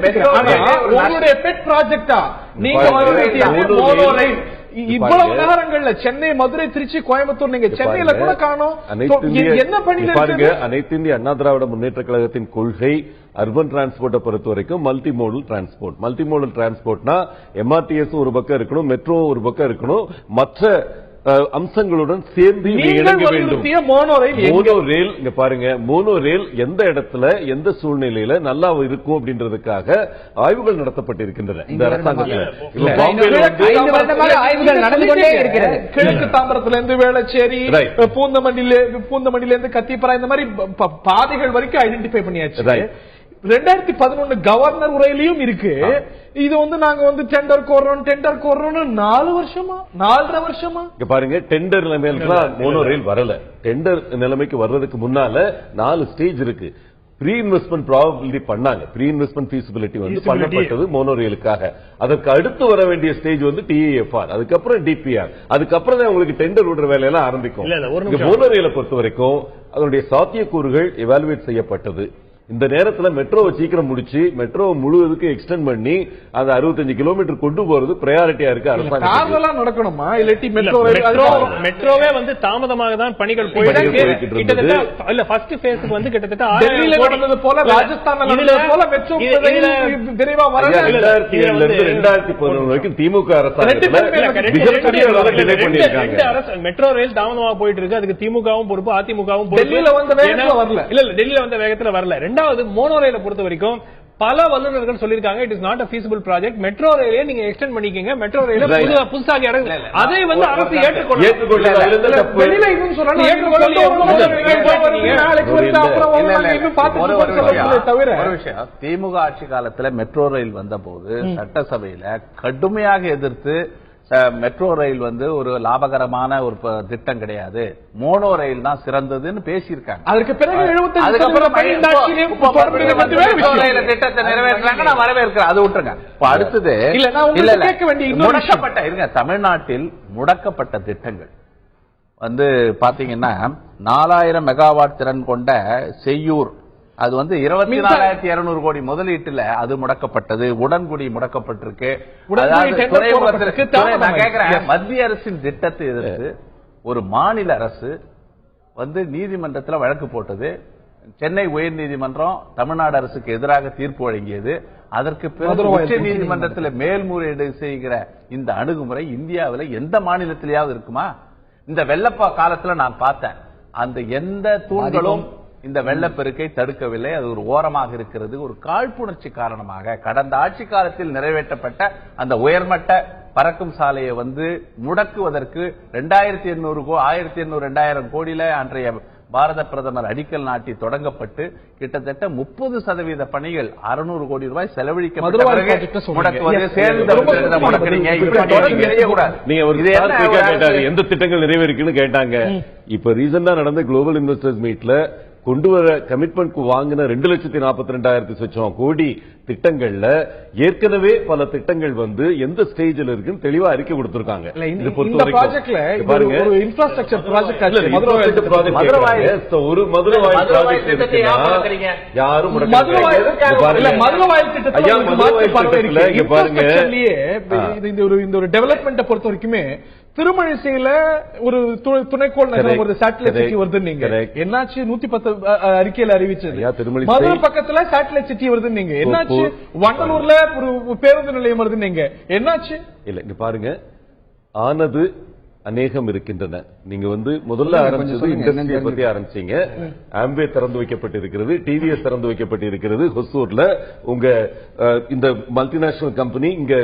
உங்களுடைய பெட் ப்ராஜெக்டா நீங்க மோனோ ரயில் இவ்வளவு நகரங்கள்ல சென்னை, மதுரை, திருச்சி, கோயம்புத்தூர் நீங்க சென்னையில கூட காணோம். என்ன பண்ணி பாருங்க, அனைத்து இந்திய அண்ணா திராவிட முன்னேற்ற கழகத்தின் கொள்கை அர்பன் டிரான்ஸ்போர்ட்டை பொறுத்த வரைக்கும் multi modal transport. Multi modal டிரான்ஸ்போர்ட்னா எம்ஆர்டிஎஸ் ஒரு பக்கம் இருக்கணும், மெட்ரோ ஒரு பக்கம் இருக்கணும், மற்ற அம்சங்களுடன் சேர்ந்து இணங்க வேண்டும். மோனோ ரயில் இங்க பாருங்க, மோனோ ரயில் எந்த இடத்துல எந்த சூழ்நிலையில நல்லா இருக்கும் அப்படின்றதுக்காக ஆய்வுகள் நடத்தப்பட்டிருக்கின்றன இந்த அரசாங்கத்தில். கிழக்கு தாம்பரத்துல இருந்து வேளச்சேரி, பூந்தமல்லியில இருந்து கத்திப்பரா, இந்த மாதிரி பாதைகள் வரைக்கும் ஐடென்டிஃபை பண்ணியாச்சு. 2011 கவர்னர் உரையிலையும் இருக்கு. இது வந்து நாங்க வந்து டெண்டர் கோர்றோம் 4 வருஷமா 4.5 வருஷமா. இங்க பாருங்க, டெண்டர் நிலைமையில மோனோ ரயில் வரல. டெண்டர் நிலைமைக்கு வர்றதுக்கு முன்னால 4 ஸ்டேஜ் இருக்கு. ப்ரீ இன்வெஸ்ட்மெண்ட் ப்ராபபிலிட்டி பண்ணாங்க. ப்ரீ இன்வெஸ்ட்மெண்ட் ஃபீசிபிலிட்டி வந்து பண்ணப்பட்டது மோனோ ரயிலுக்காக. அதற்கு அடுத்து வர வேண்டிய ஸ்டேஜ் வந்து டிஏஎஃப்ஆர், அதுக்கப்புறம் டிபிஆர், அதுக்கப்புறம் தான் உங்களுக்கு டெண்டர் விடுற வேலையெல்லாம் ஆரம்பிக்கும். மோனோ ரயிலை பொறுத்த வரைக்கும் அதனுடைய சாத்தியக்கூறுகள் எவாலுவேட் செய்யப்பட்டது. இந்த நேரத்துல மெட்ரோவை சீக்கிரம் முடிச்சு மெட்ரோ முழுவதுக்கு எக்ஸ்டெண்ட் பண்ணி அந்த 65 கிலோமீட்டர் கொண்டு போறது பிரையாரிட்டியா இருக்கு. அரசாங்கம் நடக்கணுமா? இல்லாட்டி மெட்ரோவே வந்து தாமதமாக தான் பணிகள் போயிட்டு இல்ல ஃபர்ஸ்ட் ஃபேஸ்க்கு வந்து கிட்டத்தட்ட டெல்லியில நடந்தது போல, ராஜஸ்தான்ல நடந்தது போல மெட்ரோ விரைவா வரல. 2011 வரைக்கும் திமுக அரசாங்கத்துல மெட்ரோ ரயில் தாமதமாக போயிட்டு இருக்கு. அதுக்கு திமுகவும் பொறுப்பு, அதிமுகவும் பொறுப்பு. டெல்லியில வந்த வேகத்துல வரல. இல்ல டெல்லியில வந்த வேகத்துல வரல. ரெண்டாவது, மோனோ ரயிலை பொறுத்த வரைக்கும் பல வல்லுநர்கள் சொல்லிருக்காங்க, it is not a feasible project. Metro ரயிலே நீங்க எக்ஸ்டெண்ட் பண்ணிக்கங்க, மெட்ரோ ரயில புதுசாக அதை வந்து அரசு ஏற்றுக்கொள்ள திமுக ஆட்சி காலத்துல மெட்ரோ ரயில் வந்த போது சட்டசபையில கடுமையாக எதிர்த்து மெட்ரோ ரயில் வந்து ஒரு லாபகரமான ஒரு திட்டம் கிடையாது, மோனோ ரயில் தான் சிறந்ததுன்னு பேசியிருக்காங்க. அதற்கு பிறகு திட்டத்தை நிறைவேற்றாங்க, நான் வரவேற்கிறேன். அது விட்டுருங்க. அடுத்தது முடக்கப்பட்ட தமிழ்நாட்டில் முடக்கப்பட்ட திட்டங்கள் வந்து பாத்தீங்கன்னா 4000 மெகாவாட் திறன் கொண்ட செய்யூர், அது வந்து 24,200 கோடி முதலீட்டுல அது முடக்கப்பட்டது. உடன்குடி முடக்கப்பட்டிருக்கு. நான் கேட்கிறேன், மத்திய அரசின் திட்டத்தை எதிர்த்து ஒரு மாநில அரசு வந்து நீதிமன்றத்தில் வழக்கு போட்டது. சென்னை உயர் நீதிமன்றம் தமிழ்நாடு அரசுக்கு எதிராக தீர்ப்பு வழங்கியது. அதற்கு பிறகு உச்ச நீதிமன்றத்தில் மேல்முறையீடு செய்கிற இந்த அணுகுமுறை இந்தியாவில் எந்த மாநிலத்திலேயாவது இருக்குமா? இந்த வெள்ளப்பா காலத்துல நான் பார்த்தேன், அந்த எந்த தூண்களும் இந்த வெள்ளப்பெருக்கை தடுக்கவில்லை. அது ஒரு ஓரமாக இருக்கிறது. ஒரு காழ்ப்புணர்ச்சி காரணமாக கடந்த ஆட்சி காலத்தில் நிறைவேற்றப்பட்ட அந்த உயர்மட்ட பறக்கும் சாலையை வந்து முடக்குவதற்கு 1800 கோடியில அன்றைய பாரத பிரதமர் அடிக்கல் நாட்டி தொடங்கப்பட்டு கிட்டத்தட்ட 30% பணிகள் 600 கோடி ரூபாய் செலவழிக்கப்பட்டு எந்த திட்டங்கள் நிறைவேறிக்குன்னு கேட்டாங்க. இப்ப ரீசெண்டா நடந்த குளோபல் இன்வெஸ்டர்ஸ் மீட்ல கொண்டு வர கமிட்மெண்ட் வாங்கின 2,42,000 கோடி திட்டங்கள்ல ஏற்கனவே பல திட்டங்கள் வந்து எந்த ஸ்டேஜில் இருக்குன்னு தெளிவா அறிக்கை கொடுத்திருக்காங்க. இது பொறுத்த வரைக்கும் பாருங்க, ஒரு இன்ஃப்ராஸ்ட்ரக்சர் ப்ராஜெக்ட் ஒரு மதுரை ப்ராஜெக்ட் யாரும் பாருங்க, இந்த ஒரு டெவலப்மெண்ட் பொறுத்த வரைக்குமே திருமழிசையில ஒரு துணைக்கோள் நகரம் ஒரு சேட்டலைட் சிட்டி வருது. நீங்க என்னாச்சு? 110 அறிக்கையில அறிவிச்சது. மதுரை பக்கத்துல சேட்டலைட் சிட்டி வருது. நீங்க என்னாச்சு? வண்டலூர்ல ஒரு பேருந்து நிலையம் வருது. நீங்க என்னாச்சு? இல்ல இங்க பாருங்க, ஆனது அநேகம் இருக்கின்றன. நீங்க முதல்ல ஆரம்பிச்சது இண்டஸ்ட்ரியை பத்தி ஆரம்பிச்சீங்க. ஆம்பே திறந்து வைக்கப்பட்டிருக்கிறது, டிவிஎஸ் திறந்து வைக்கப்பட்டிருக்கிறது, ஹொசூர்ல உங்க இந்த மல்டிநேஷனல் கம்பெனி இங்க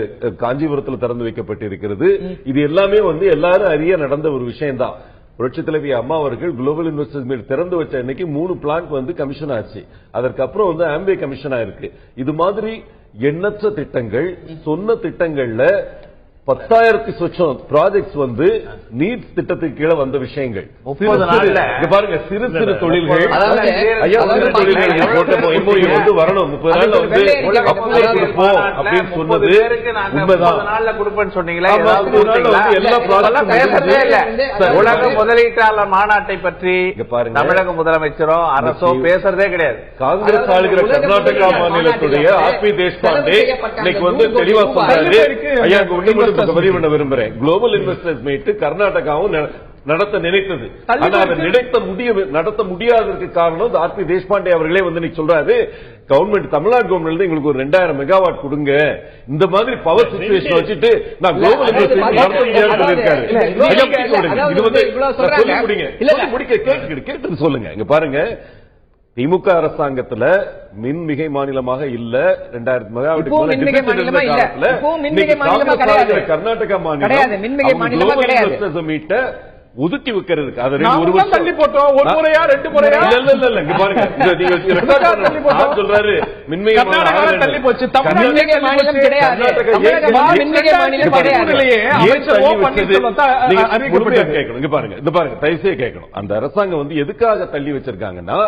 காஞ்சிபுரத்தில் திறந்து வைக்கப்பட்டிருக்கிறது. இது எல்லாமே எல்லாரும் அறிய நடந்த ஒரு விஷயம் தான். புரட்சி தலைவி அம்மா அவர்கள் குளோபல் இன்வெஸ்டர்ஸ் மீட் திறந்து வச்ச அன்னைக்கு 3 பிளான்ட் கமிஷன் ஆச்சு. அதற்கப்புறம் ஆம்பே கமிஷன் ஆயிருக்கு. இது மாதிரி எண்ணற்ற திட்டங்கள், சொன்ன திட்டங்கள்ல 10,000 சொச்சம் ப்ராஜெக்ட்ஸ் நீட்ஸ் திட்டத்துக்கு கீழே வந்த விஷயங்கள். 30 நாள்ல பாருங்க, சிறு சிறு தொழில்கள், ஐயா சிறு தொழில்கள் வரணும் 30 நாள்ல கொடுப்போம் அப்படின்னு சொன்னது உண்மைதான். நாள்ல கொடுப்பேன்னு சொன்னீங்களா? எல்லா ப்ராஜெக்டும் உலக முதலீட்டாளர் மாநாட்டை பற்றி தமிழக முதலமைச்சரோ அரசோ பேசுறதே கிடையாது. காங்கிரஸ் ஆளுகிற கர்நாடகா மாநிலத்துடைய ஆர்பி தேஷ்பாண்டே இன்னைக்கு தெளிவா சொன்னாரு. ஐயா பதிவு பண்ண விரும்புறேன். குளோபல் இன்வெஸ்டர்ஸ் மீட் கர்நாடகாவும் நடத்த நினைத்தது. ஆனா அதை நடத்த முடியாததற்கு காரணம் ஆர்பி தேஷ்பாண்டே அவர்களே இன்னைக்கு சொல்றாரு, கவர்மெண்ட் தமிழ்நாடு கவர்மெண்ட் எங்களுக்கு ஒரு 2000 மெகாவாட் கொடுங்க, இந்த மாதிரி பவர் சிச்சுவேஷன் வச்சுட்டு நான் குளோபல் இன்வெஸ்டர்ஸ் நடத்த முடியாது சொல்லியிருக்காரு. கேட்டு சொல்லுங்க. இங்க பாருங்க, திமுக அரசாங்கத்துல மின்மிகை மாநிலமாக இல்ல 2000 மெகாவாட் கர்நாடகா மாநிலம் மீட்ட ஒதுக்கி வைக்கிறதுக்கு அதை தள்ளி போட்டோம். ஒரு முறையா 2 முறையா இல்ல பாருங்க, சொல்றாரு மின்மிகை மாநிலம் தள்ளி போச்சு. பாருங்க, தயவுசெய்து கேட்கணும். அந்த அரசாங்கம் எதுக்காக தள்ளி வச்சிருக்காங்கன்னா,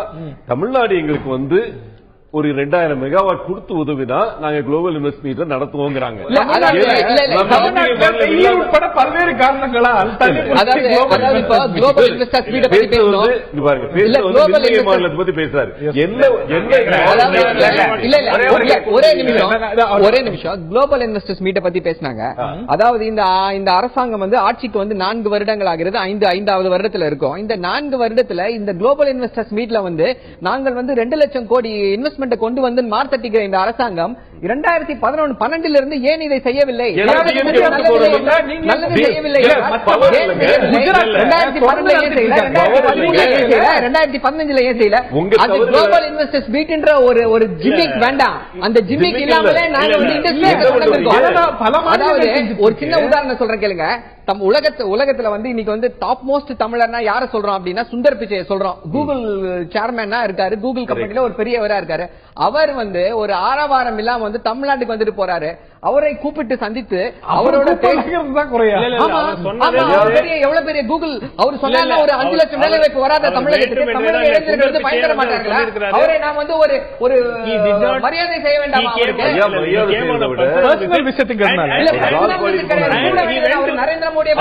தமிழ்நாடு எங்களுக்கு ஒரு 2000 மெகாவாட் கொடுத்து உதவினா நாங்க குளோபல் இன்வெஸ்ட் மீட் நடத்துவோங்கிறாங்க. பல்வேறு காரணங்களால் மாநிலத்தை பத்தி பேசுறாரு. ஒரே நிமிஷம் குளோபல் இன்வெஸ்டர்ஸ் மீட்டை பத்தி பேசினாங்க. அதாவது இந்த அரசாங்கம் ஆட்சிக்கு 4 வருடங்கள் ஆகிறது, 5வது வருடத்துல இருக்கும். இந்த 4 வருடத்துல இந்த குளோபல் இன்வெஸ்டர்ஸ் மீட்ல நாங்கள் 2 லட்சம் கோடி இன்வெஸ்ட்மெண்ட் கொண்டு மார்த்தட்டிக்கிற இந்த அரசாங்கம் 2011-12 இருந்து ஏன் இதை செய்யவில்லை? நல்லது செய்யவில்லை. 2015 ஏன் செய்யல? அது குளோபல் இன்வெஸ்டர்ஸ் மீட்ன்ற ஒரு ஜிமிக் வேண்டாம். அந்த ஜிமிக் இல்லாமலே நாங்க அதாவது ஒரு சின்ன உதாரணம் சொல்றேன் கேளுங்க. உலகத்துல இன்னைக்கு டாப் மோஸ்ட் தமிழர்னா யார சொல்றோம் அப்படின்னா சுந்தர் பிச்சையை சொல்றோம். கூகுள் சேர்மேனா இருக்காரு, கூகுள் கம்பெனில ஒரு பெரியவரா இருக்காரு. அவர் ஒரு ஆரவாரம் இல்லாம தமிழ்நாட்டுக்கு வந்துட்டு போறாரு. அவரை கூப்பிட்டு சந்தித்து அவரோட எவ்வளவு பெரிய கூகுள் அவர் சொன்னாங்க, ஒரு 5 லட்சம் வேலை வாய்ப்பு வராத தமிழகத்துக்கு தமிழக இளைஞர்கள் பயன்பெற மாட்டாங்களா? அவரை நாம் ஒரு மரியாதை செய்ய வேண்டாமா? நரேந்திர மோடியை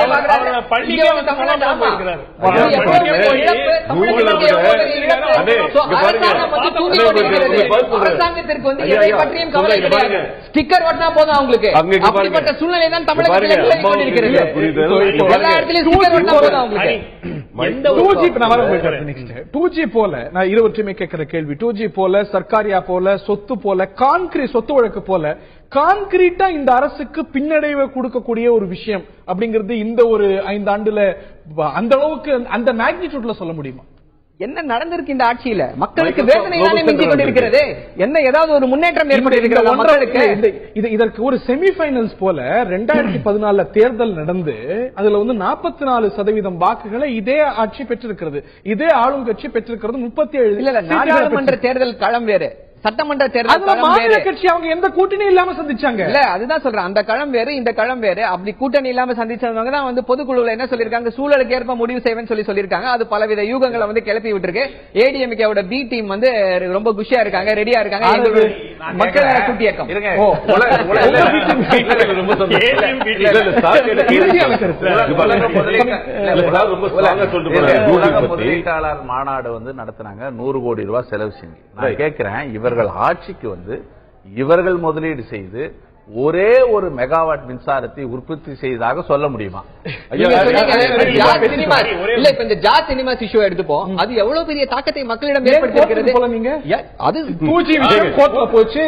அரசாங்கத்திற்கு எதை பற்றியும் கவலை கிடையாது. ஸ்டிக்கர் ஒட்டினா போதும் அவங்களுக்கு. அப்படிப்பட்ட சூழ்நிலை தான் தமிழகத்தில் கொண்டிருக்கிறது. எல்லா இடத்திலும் ஸ்டிக்கர் ஒட்டினா போதும் அவங்களுக்கு. 2G போல நான் இருவற்றுமே கேட்கிற கேள்வி, 2G போல, சர்க்காரியா போல, சொத்து போல, சொத்து வழக்கு போல கான்கிரீட்டா இந்த அரசுக்கு பின்னடைவை கொடுக்கக்கூடிய ஒரு விஷயம் அப்படிங்கிறது இந்த ஒரு 5 ஆண்டுல அந்த அளவுக்கு அந்த மேக்னிடியூட்ல சொல்ல முடியுமா? என்ன நடந்திருக்கு இந்த ஆட்சியில? மக்களுக்கு வேதனை தானே மிஞ்சி கொண்டிருக்கிறது. என்ன ஏதாவது ஒரு முன்னேற்றம் ஏற்பட்டிருக்கிறது மக்களுக்கு? இதற்கு ஒரு செமிஃபைனல்ஸ் போல 2014 தேர்தல் நடந்து அதுல 44% வாக்குகளை இதே ஆட்சி பெற்றிருக்கிறது, இதே ஆளும் கட்சி பெற்றிருக்கிறது. 37 இல்ல நாடாளுமன்ற தேர்தல் களம் வேறு, சட்டமன்ற தேர்தல் கட்சி அவங்க எந்த கூட்டணி இல்லாம சந்திச்சாங்க. இல்ல அதுதான் சொல்றேன், அந்த களம் வேறு இந்த களம் வேறு. அப்படி கூட்டணி இல்லாம சந்திச்சவங்க தான் பொதுக்குழுல என்ன சொல்லிருக்காங்க, சூழலுக்கு ஏற்ப முடிவு செய்வேன்னு சொல்லிருக்காங்க. அது பலவித யூகங்களை கிளப்பி விட்டுருக்கு. ஏடிஎம்கேவோட பி டீம் ரொம்ப குஷியா இருக்காங்க, ரெடியா இருக்காங்க. மக்கள் நல கூட்டு இயக்கம் முதலீட்டாளர் மாநாடு நடத்தினாங்க. 100 கோடி ரூபாய் செலவு செஞ்சு. நான் கேட்கிறேன், இவர்கள் ஆட்சிக்கு இவர்கள் முதலீடு செய்து ஒரே ஒரு மெகாவாட் மின்சாரத்தை உற்பத்தி செய்ததாக சொல்ல முடியுமா? இந்த ஜாட் சினிமாஸ் இஷ்யூ எடுத்துப்போம். அது எவ்வளவு பெரிய தாக்கத்தை மக்களிடம் ஏற்படுத்தியிருக்கிறது. அது போச்சு.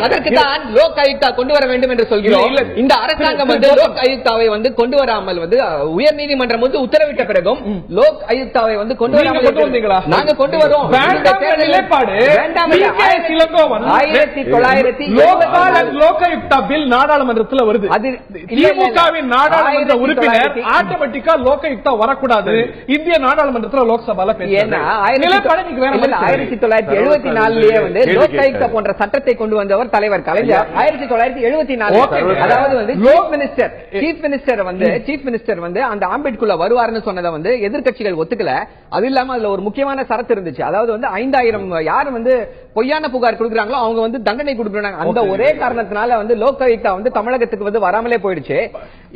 அதற்குதான் லோக் ஆயுக்தா கொண்டு வர வேண்டும் என்று சொல்கிறோம். இந்த அரசாங்கம் வந்து லோக் ஆயுக்தாவை வந்து கொண்டு வராமல் வந்து உயர் நீதிமன்றம் வந்து உத்தரவிட்ட பிறகும் லோக் ஆயுக்தாவை வந்து கொண்டு வராமல் நாங்க கொண்டு வரோம். நிலைப்பாடு 1970 பில் நாடாளுமன்றத்தில் வருது. அது திமுகவின் நாடாளுமன்ற உறுப்பினர் ஆட்டோமேட்டிக்கா லோகாயுக்தா வரக்கூடாது. இந்திய நாடாளுமன்றத்தில் லோக்சபால பேசுறாங்க. 1974 வந்து லோகாயுக்தா போன்ற சட்டத்தை கொண்டு வந்தவர் தலைவர் கலைஞர். 1974 அதாவது வந்து சீஃப் மினிஸ்டர் வந்து அந்த ஆம்பிட்குள்ள வருவார்னு சொன்னதை வந்து எதிர்க்கட்சிகள் ஒத்துக்கல. அது இல்லாம அதுல ஒரு முக்கியமான சரத்து இருந்துச்சு. அதாவது வந்து 5000 யார் வந்து பொய்யான புகார் கொடுக்குறாங்களோ அவங்க வந்து தண்டனை கொடுக்குறாங்க. அந்த ஒரே காரணத்தினால வந்து லோகாயுக்தா வந்து தமிழகத்துக்கு வந்து வராமலே போயிடுச்சு.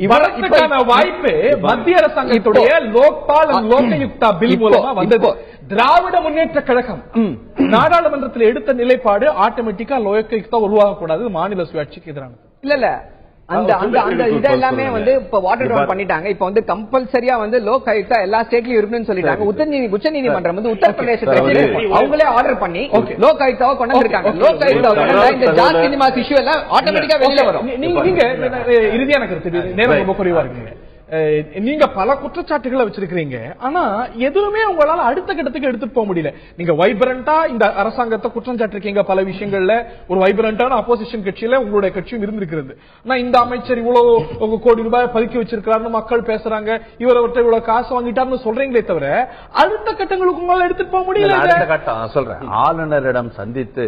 இவருக்கான வாய்ப்பு மத்திய அரசாங்கத்துடைய லோக்பால் லோகாயுக்தா பில் மூலமா வந்தது. திராவிட முன்னேற்ற கழகம் நாடாளுமன்றத்தில் எடுத்த நிலைப்பாடு ஆட்டோமேட்டிக்கா லோகாயுக்தா உருவாகக்கூடாது, மாநில சுயாட்சிக்கு எதிரானது. இல்ல அந்த இதெல்லாமே வந்து இப்ப வாட்டர் டவுன் பண்ணிட்டாங்க. இப்ப வந்து கம்பல்சரியா வந்து லோக் ஆயுக்தா எல்லா ஸ்டேட்லயும் இருக்குன்னு சொல்லிட்டாங்க. உச்ச நீதிமன்றம் வந்து உத்தரப்பிரதேசத்துல அவங்களே ஆர்டர் பண்ணி லோக் ஆயுக்தாவை கொண்டு வந்திருக்காங்க. லோக் ஆயுக்தா இந்த ஜாட் சினிமாஸ் இஷ்யூ எல்லாம் ஆட்டோமேட்டிக்கா வெளியில வரும். நீங்க இறுதியான கருத்து, நேரம் ரொம்ப குறைவா இருக்குங்க. நீங்க பல குற்றச்சாட்டுகளை வச்சிருக்கீங்க, ஆனா எதுவுமே உங்களால அடுத்த கட்டத்துக்கு எடுத்துட்டு போக முடியல. நீங்க வைப்ரண்டா இந்த அரசாங்கத்தை குற்றம் சாட்டிருக்கீங்க பல விஷயங்கள்ல. ஒரு வைப்ரண்டான அப்போசிஷன் கட்சியில உங்களுடைய கட்சியும் இருந்திருக்கிறது. ஆனா இந்த அமைச்சர் இவ்வளவு கோடி ரூபாய் பதுக்கி வச்சிருக்காருன்னு மக்கள் பேசுறாங்க, இவரவற்றை இவ்வளவு காசு வாங்கிட்டாருன்னு சொல்றீங்களே தவிர அடுத்த கட்டங்களுக்கு உங்களால எடுத்துட்டு போக முடியல. அடுத்த கட்டம் சொல்றேன், ஆளுநரிடம் சந்தித்து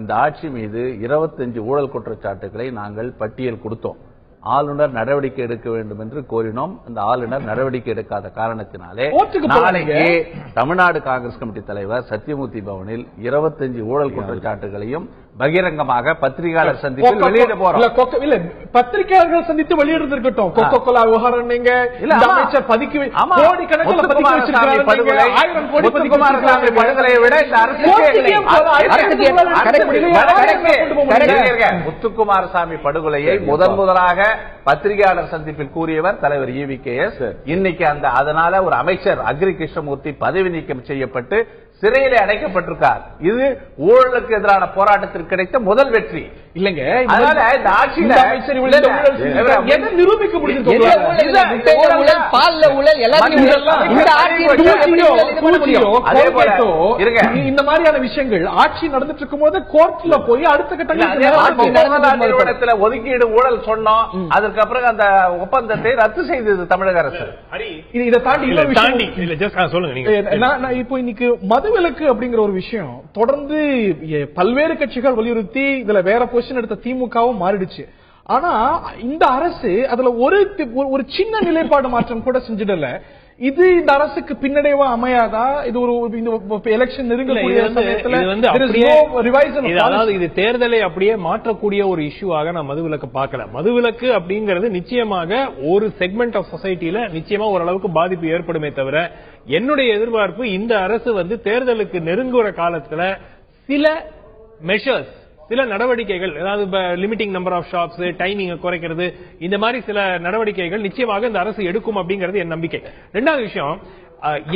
இந்த ஆட்சி மீது 25 ஊழல் குற்றச்சாட்டுகளை நாங்கள் பட்டியல் கொடுத்தோம். ஆளுநர் நடவடிக்கை எடுக்க வேண்டும் என்று கோரினோம். அந்த ஆளுநர் நடவடிக்கை எடுக்காத காரணத்தினாலே நாளைக்கு தமிழ்நாடு காங்கிரஸ் கமிட்டி தலைவர் சத்தியமூர்த்தி பவனில் 25 ஊழல் குற்றச்சாட்டுகளையும் பகிரங்கமாக பத்திரிகையாளர் சந்திப்பில் வெளியிட போறோம். பத்திரிகையாளர்கள் சந்தித்து வெளியிடுறது இருக்கட்டும். கொக்கோ கோலா விவகாரம் நீங்க அமைச்சர் பதுக்கி கோடி கணக்கில் படுகொலையை விட இந்த முத்துக்குமாரசாமி படுகொலையை முதலாக பத்திரிகையாளர் சந்திப்பில் கூறியவர் தலைவர் EVKS. இன்னைக்கு அதனால ஒரு அமைச்சர் அக்ரி கிருஷ்ணமூர்த்தி பதவி நீக்கம் செய்யப்பட்டு சிறையிலே அடைக்கப்பட்டிருக்கார். இது ஊழலுக்கு எதிரான போராட்டத்திற்கு கிடைத்த முதல் வெற்றி இல்லைங்க. அதனால இந்த ஆட்சியில் நிரூபிக்க முடியும். இந்த மாதிரியான விஷயங்கள் ஆட்சி நடந்துட்டு இருக்கும் போது கோர்ட்ல போய் அடுத்த கட்டத்தில் ஒதுக்கீடு ஊழல் சொன்னோம். அதற்கப்புறம் அந்த ஒப்பந்தத்தை ரத்து செய்தது தமிழக அரசு. இதை தாண்டி சொல்லுங்க. இப்போ இன்னைக்கு மதுவிலக்கு அப்படிங்கிற ஒரு விஷயம் தொடர்ந்து பல்வேறு கட்சிகள் வலியுறுத்தி இதுல வேற பொசிஷன் எடுத்த திமுகவும் மாறிடுச்சு. ஆனா இந்த அரசு அதுல ஒரு சின்ன நிலைப்பாடு மாற்றம் கூட செஞ்சிடல. இது இந்த அரசுக்கு பின்னடைவா அமையாதா? இது ஒரு எலெக்ஷன் நெருங்கக்கூடிய சமயத்துல இது தேர்தலை அப்படியே மாற்றக்கூடிய ஒரு இஷ்யூவாக நான் மதுவிலக்கு பார்க்கல. மதுவிலக்கு அப்படிங்கிறது நிச்சயமாக ஒரு செக்மெண்ட் ஆஃப் சொசைட்டில நிச்சயமா ஓரளவுக்கு பாதிப்பு ஏற்படுமே தவிர, என்னுடைய எதிர்பார்ப்பு இந்த அரசு வந்து தேர்தலுக்கு நெருங்குற காலத்துல சில மெஷர்ஸ், சில நடவடிக்கைகள், அதாவது limiting number of shops, timing குறைக்கிறது, இந்த மாதிரி சில நடவடிக்கைகள் நிச்சயமாக இந்த அரசு எடுக்கும் அப்படிங்கிறது என் நம்பிக்கை. ரெண்டாவது விஷயம்,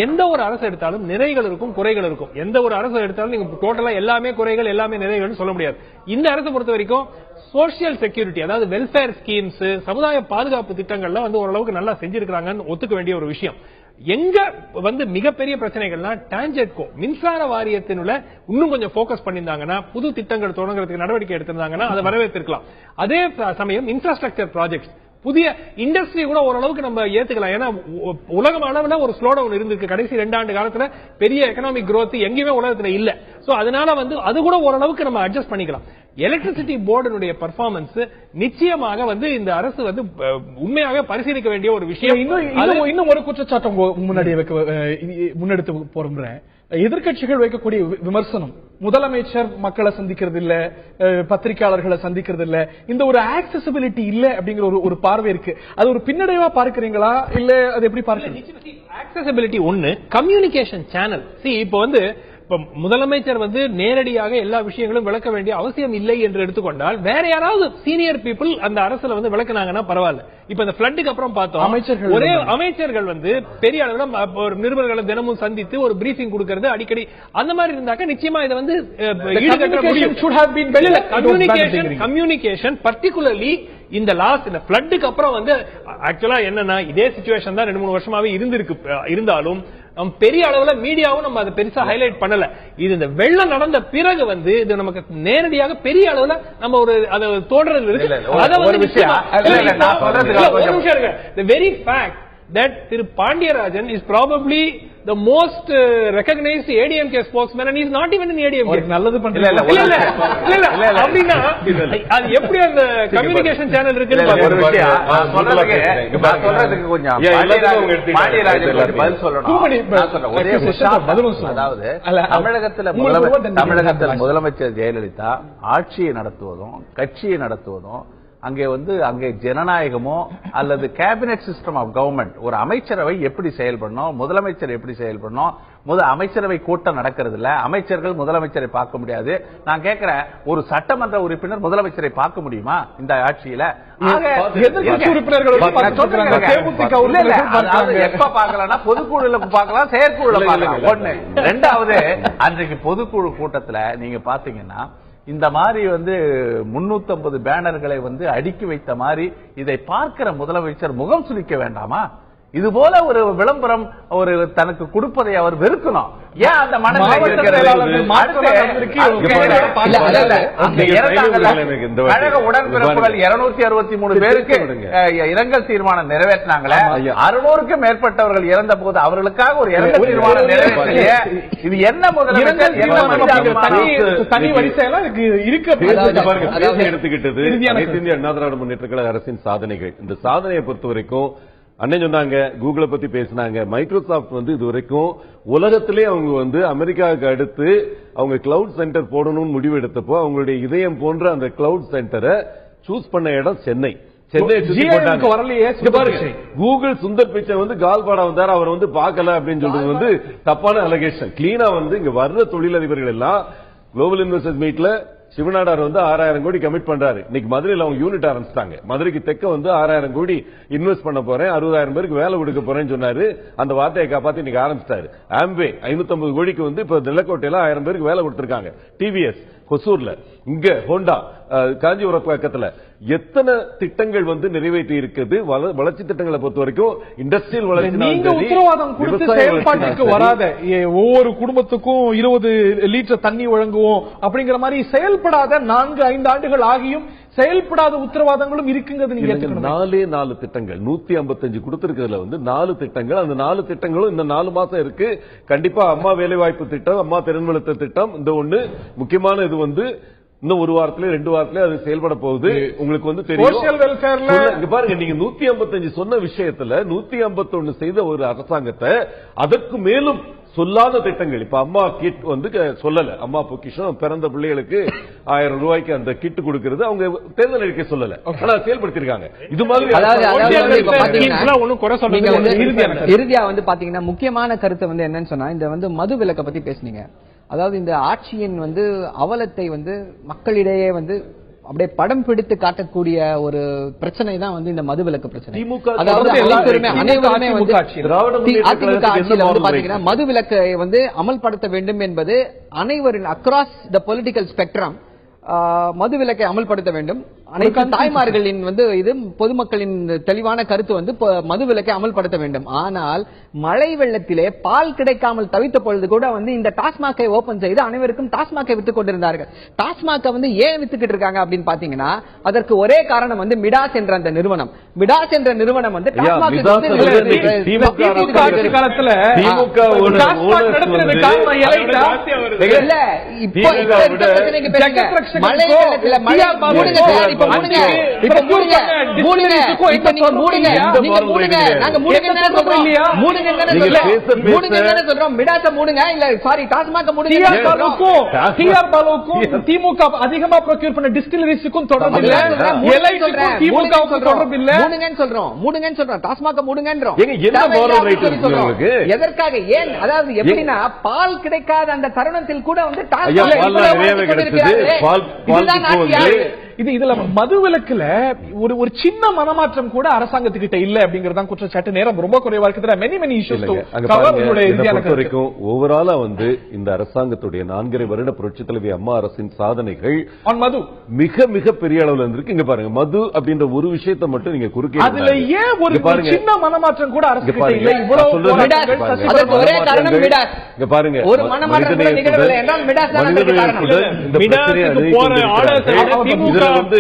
எந்த ஒரு அரசு எடுத்தாலும் நிறைகள் இருக்கும், குறைகள் இருக்கும். எந்த ஒரு அரசு எடுத்தாலும் நீங்க டோட்டலா எல்லாமே குறைகள் எல்லாமே நிறைகள் சொல்ல முடியாது. இந்த அரசு பொறுத்த வரைக்கும் சோசியல் செக்யூரிட்டி, அதாவது வெல்ஃபேர் ஸ்கீம்ஸ், சமுதாய பாதுகாப்பு திட்டங்கள்லாம் வந்து ஓரளவுக்கு நல்லா செஞ்சிருக்காங்கன்னு ஒத்துக்க வேண்டிய ஒரு விஷயம். எங்க வந்து மிகப்பெரிய பிரச்சனைகள்னா டான்ஜெட்கோ மின்சார வாரியத்தினுள்ள இன்னும் கொஞ்சம் போக்கஸ் பண்ணிருந்தாங்கன்னா, புது திட்டங்கள் தொடங்குறதுக்கு நடவடிக்கை எடுத்திருந்தாங்கன்னா அதை வரவேற்றிருக்கலாம். அதே சமயம் இன்ஃப்ராஸ்ட்ரக்சர் ப்ராஜெக்ட்ஸ், புதிய இண்டஸ்ட்ரி கூட ஓரளவுக்கு நம்ம ஏத்துக்கலாம். ஏன்னா உலகம் அளவுல ஒரு ஸ்லோ டவுன் இருந்திருக்கு கடைசி 2 ஆண்டு காலத்துல. பெரிய எக்கனாமிக் growth எங்கேயுமே உலகத்துல இல்ல. சோ அதனால வந்து அது கூட ஓரளவுக்கு நம்ம அட்ஜஸ்ட் பண்ணிக்கலாம். எலக்ட்ரிசிட்டி போர்டினுடைய பெர்ஃபார்மன்ஸ் நிச்சயமாக வந்து இந்த அரசு வந்து உண்மையாக பரிசீலிக்க வேண்டிய ஒரு விஷயம். இன்னும் ஒரு குற்றச்சாட்டு முன்னாடி முன்னெடுத்து போறேன். எதிர்க்கட்சிகள் வைக்கக்கூடிய விமர்சனம், முதலமைச்சர் மக்களை சந்திக்கிறது இல்ல, பத்திரிகையாளர்களை சந்திக்கிறது இல்ல, இந்த ஒரு ஆக்சசிபிலிட்டி இல்ல அப்படிங்கிற ஒரு பார்வை இருக்கு. அது ஒரு பின்னடைவா பார்க்கிறீங்களா, இல்ல அது எப்படி பார்க்கறீங்க? ஆக்சசிபிலிட்டி ஒண்ணு, கம்யூனிகேஷன் சேனல். இப்போ வந்து இப்ப முதலமைச்சர் வந்து நேரடியாக எல்லா விஷயங்களும் விளக்க வேண்டிய அவசியம் இல்லை என்று எடுத்துக்கொண்டால் வேற யாராவது சீனியர் பீப்புள் அந்த அரசுல வந்து விளக்குனாங்கன்னா பரவாயில்ல. இப்ப இந்த பிளட்டுக்கு அப்புறம் பார்த்தோம் ஒரே அமைச்சர்கள் வந்து பெரிய அளவில் நிருபர்களை தினமும் சந்தித்து ஒரு பிரீஃபிங் கொடுக்கிறது அடிக்கடி அந்த மாதிரி இருந்தாக்க நிச்சயமா இதை வந்து கம்யூனிகேஷன் பர்டிகுலர்லி இந்த லாஸ்ட் இந்த பிளட்டுக்கு அப்புறம் வந்து ஆக்சுவலா என்னன்னா இதே சிச்சுவேஷன் தான் 2-3 வருஷமாவே இருந்தாலும் நம்ம பெரிய அளவுல மீடியாவும் நம்ம அதை பெருசா ஹைலைட் பண்ணல. இது இந்த வெள்ளம் நடந்த பிறகு வந்து இது நமக்கு நேரடியாக பெரிய அளவுல நம்ம ஒரு அதை தோடுறது இருக்கு. The very fact that Thiru Pandiyarajan is probably the most recognized ADMK spokesman and he is not even in ADMK. நல்லது பண்றீங்க. இல்ல அப்படினா அது எப்படி அந்த கம்யூனிகேஷன் சேனல் இருக்குன்னு ஒரு விஷயம் சொல்றதுக்கு கொஞ்சம் பாண்டியராஜன் பதில் சொல்லணும். ஒரே விஷயம் அதாவது தமிழகத்தில் முதலமைச்சர் ஜெயலலிதா ஆட்சியை நடத்துவதும் கட்சியை நடத்துவதும் அங்கே ஜனநாயகமோ அல்லது கேபினெட் சிஸ்டம் ஆஃப் கவர்மெண்ட் ஒரு அமைச்சரவை எப்படி செயல்படணும், முதலமைச்சர் எப்படி செயல்படணும், அமைச்சரவை கூட்டம் நடக்கிறது இல்ல, அமைச்சர்கள் முதலமைச்சரை பார்க்க முடியாது. நான் கேட்கிறேன், ஒரு சட்டமன்ற உறுப்பினர் முதலமைச்சரை பார்க்க முடியுமா இந்த ஆட்சியில? எப்ப பார்க்கலாம்? பொதுக்குழுல பார்க்கலாம், செயற்குழுல பார்க்கலாம். ஒண்ணு. ரெண்டாவது, அன்றைக்கு பொதுக்குழு கூட்டத்துல நீங்க பாத்தீங்கன்னா இந்த மாதிரி 350 பேனர்களை அடுக்கி வைத்த மாதிரி இதை பார்க்கிற முதலமைச்சர் முகம் சுளிக்க வேண்டாமா? இது போல ஒரு விளம்பரம் ஒரு தனக்கு கொடுப்பதை அவர் வெறுக்கணும். ஏன் அந்த மனநிலை கழக உடன்பிறப்புகள் 263 பேருக்கு இரங்கல் தீர்மானம் நிறைவேற்றினாங்களே, 600க்கும் மேற்பட்டவர்கள் இறந்த போது அவர்களுக்காக ஒரு இரங்கல் தீர்மானம் நிறைவேற்றிய இது என்ன முதலமைச்சர் தனி வரிசையெல்லாம் எடுத்துக்கிட்டது அனைத்து இந்திய அண்ணா திராவிட முன்னேற்ற கழக அரசின் சாதனைகள். இந்த சாதனையை பொறுத்த வரைக்கும் அண்ணன் சொன்னாங்க, கூகுளை பத்தி பேசினாங்க. மைக்ரோசாப்ட் இது வரைக்கும் உலகத்திலே அவங்க அமெரிக்காவுக்கு அடுத்து அவங்க கிளவுட் சென்டர் போடணும்னு முடிவு எடுத்தப்போ அவங்களுடைய இதயம் போன்ற அந்த கிளவுட் சென்டரை சூஸ் பண்ண இடம் சென்னை. கூகுள் சுந்தர் பிச்சை கால்பாடா வந்தார், அவர் பார்க்கல அப்படின்னு சொல்றது தப்பான அலிகேஷன். கிளீனா இங்க வர்ற தொழிலதிபர்கள் எல்லாம் குளோபல் இன்வெஸ்டர்ஸ் மீட்ல சிவநாடார் 6000 கோடி கமிட் பண்றாரு. இன்னைக்கு மதுரையில் அவங்க யூனிட் ஆரம்பிச்சிட்டாங்க. மதுரைக்கு தெற்க 6000 கோடி இன்வெஸ்ட் பண்ண போறேன், 60,000 பேருக்கு வேலை கொடுக்க போறேன்னு சொன்னாரு. அந்த வார்த்தையை காப்பாத்தி இன்னைக்கு ஆரம்பிச்சிட்டாரு. ஆம்வே 550 கோடிக்கு இப்ப நிலக்கோட்டையில 1000 பேருக்கு வேலை கொடுத்திருக்காங்க. டிவிஎஸ் கொசூர்ல, இங்க ஹோண்டா காஞ்சிபுரம் பக்கத்துல எத்தனை திட்டங்கள் நிறைவேற்றி இருக்குது. வளர்ச்சி திட்டங்களை பொறுத்த வரைக்கும் இண்டஸ்ட்ரியல் வளர்ச்சி. நீங்க உத்தரவாதம் கொடுத்து செயல்பாட்டுக்கு வராத ஒவ்வொரு குடும்பத்துக்கும் 20 லிட்டர் தண்ணி வழங்குவோம் அப்படிங்கிற மாதிரி செயல்படாத 4-5 ஆண்டுகள் ஆகியும் செயல்படாத உத்தரவாதங்களும் இருக்குங்கிறது நீங்க 4 திட்டங்கள் 155 கொடுத்திருக்கிறதுல 4 திட்டங்கள். அந்த 4 திட்டங்களும் இந்த 4 மாசம் இருக்கு. கண்டிப்பா அம்மா வேலைவாய்ப்பு திட்டம், அம்மா திறன்வளர்த்த திட்டம், இந்த ஒண்ணு முக்கியமான இது இன்னும் 1 வாரத்திலே 2 வாரத்திலே அது செயல்பட போகுது. உங்களுக்கு தெரியும். பாருங்க, நீங்க 155 சொன்ன விஷயத்துல 151 செய்த ஒரு அரசாங்கத்தை அதற்கு மேலும் சொல்லாத திட்டங்கள். இப்ப அம்மா கிட் சொல்லல, அம்மா பொக்கிஷம் பிறந்த பிள்ளைகளுக்கு 1000 ரூபாய்க்கு அந்த கிட் கொடுக்கிறது அவங்க தேர்தல் அறிக்கை சொல்லல, ஆனா செயல்படுத்திருக்காங்க. இது மாதிரி இறுதியா பாத்தீங்கன்னா முக்கியமான கருத்து என்னன்னு சொன்னா, இந்த மது விலக்க பத்தி பேசுனீங்க. அதாவது இந்த ஆட்சியின் அவலத்தை மக்களிடையே அப்படியே படம் பிடித்து காட்டக்கூடிய ஒரு பிரச்சனை தான் இந்த மதுவிலக்கு பிரச்சனை. அதாவது அனைவருமே அதிமுக ஆட்சியில பாத்தீங்கன்னா மதுவிலக்கை அமல்படுத்த வேண்டும் என்பது அனைவரின் அக்ராஸ் த பொலிட்டிக்கல் ஸ்பெக்ட்ரம் மதுவிலக்கை அமல்படுத்த வேண்டும். அனைத்து தாய்மார்களின் இது பொதுமக்களின் தெளிவான கருத்து மதுவிலக்கை அமல்படுத்த வேண்டும். ஆனால் மழை வெள்ளத்திலே பால் கிடைக்காமல் தவித்த பொழுது கூட இந்த டாஸ்மாகை ஓபன் செய்து அனைவருக்கும் டாஸ்மாகை வித்துக் கொண்டிருந்தார்கள். டாஸ்மாக ஏன் வித்துக்கிட்டு இருக்காங்க அப்படின்னு பாத்தீங்கன்னா அதற்கு ஒரே காரணம் மிடாஸ் என்ற அந்த நிறுவனம். மிடாஸ் என்ற நிறுவனம் மழை வெள்ளத்தில் மூடுங்க. இப்ப மூடுங்க. மூடுங்க. இப்ப நீங்க மூடுங்க. நீங்க மூடுங்க. நாங்க மூடுங்கன்னு சொல்றோம் இல்லையா? மூடுங்கன்னு சொல்றோம். மூடுங்கன்னு சொல்றோம். மிடாஸ மூடுங்க. இல்ல சாரி டாஸ்மாக மூடுங்க. டிஆர் பாலுக்கும் திமுக அதிகமா ப்ரொக்யூர் பண்ண டிஸ்டிலரிஸுக்கும் தொடர்பு இல்ல. எல்ஐசிக்கும் திமுகவுக்கும் தொடர்பு இல்ல. மூடுங்கன்னு சொல்றோம். மூடுங்கன்னு சொல்றோம். டாஸ்மாக மூடுங்கன்றோம். என்ன moral right இருக்கு உங்களுக்கு? எதற்காக ஏன் அதாவது எப்படின்னா பால் கிடைக்காத அந்த தருணத்தில் கூட வந்து இதுல மது விலக்குல ஒரு சின்ன மனமாற்றம் கூட அரசாங்கத்துக்கிட்ட இல்ல அப்படிங்கறதான் குற்றச்சாட்டு. நேரம் ரொம்ப குறைவா இருக்கு. மெனி இஷ்யூஸ் வரைக்கும் ஓவராலா வந்து இந்த அரசாங்கத்துடைய 4.5 வருட புரட்சித் தலைவி அம்மா அரசின் சாதனைகள் மது மிக மிக பெரிய அளவுல இருந்திருக்கு. இங்க பாருங்க, மது அப்படின்ற ஒரு விஷயத்தை மட்டும் நீங்க குறுக்கே அதுல ஏன் ஒரு சின்ன மனமாற்றம் கூட அரசுகிட்ட இல்ல? ஒரே காரணம் மிடாஸ். இங்க பாருங்க, ஒரு மனமாற்றம் கூட நிகழவில்லை என்றால் மிடாஸ் தான் அதுக்கு காரணம். இந்த பிரச்சனையை போற ஆர்டர் வந்து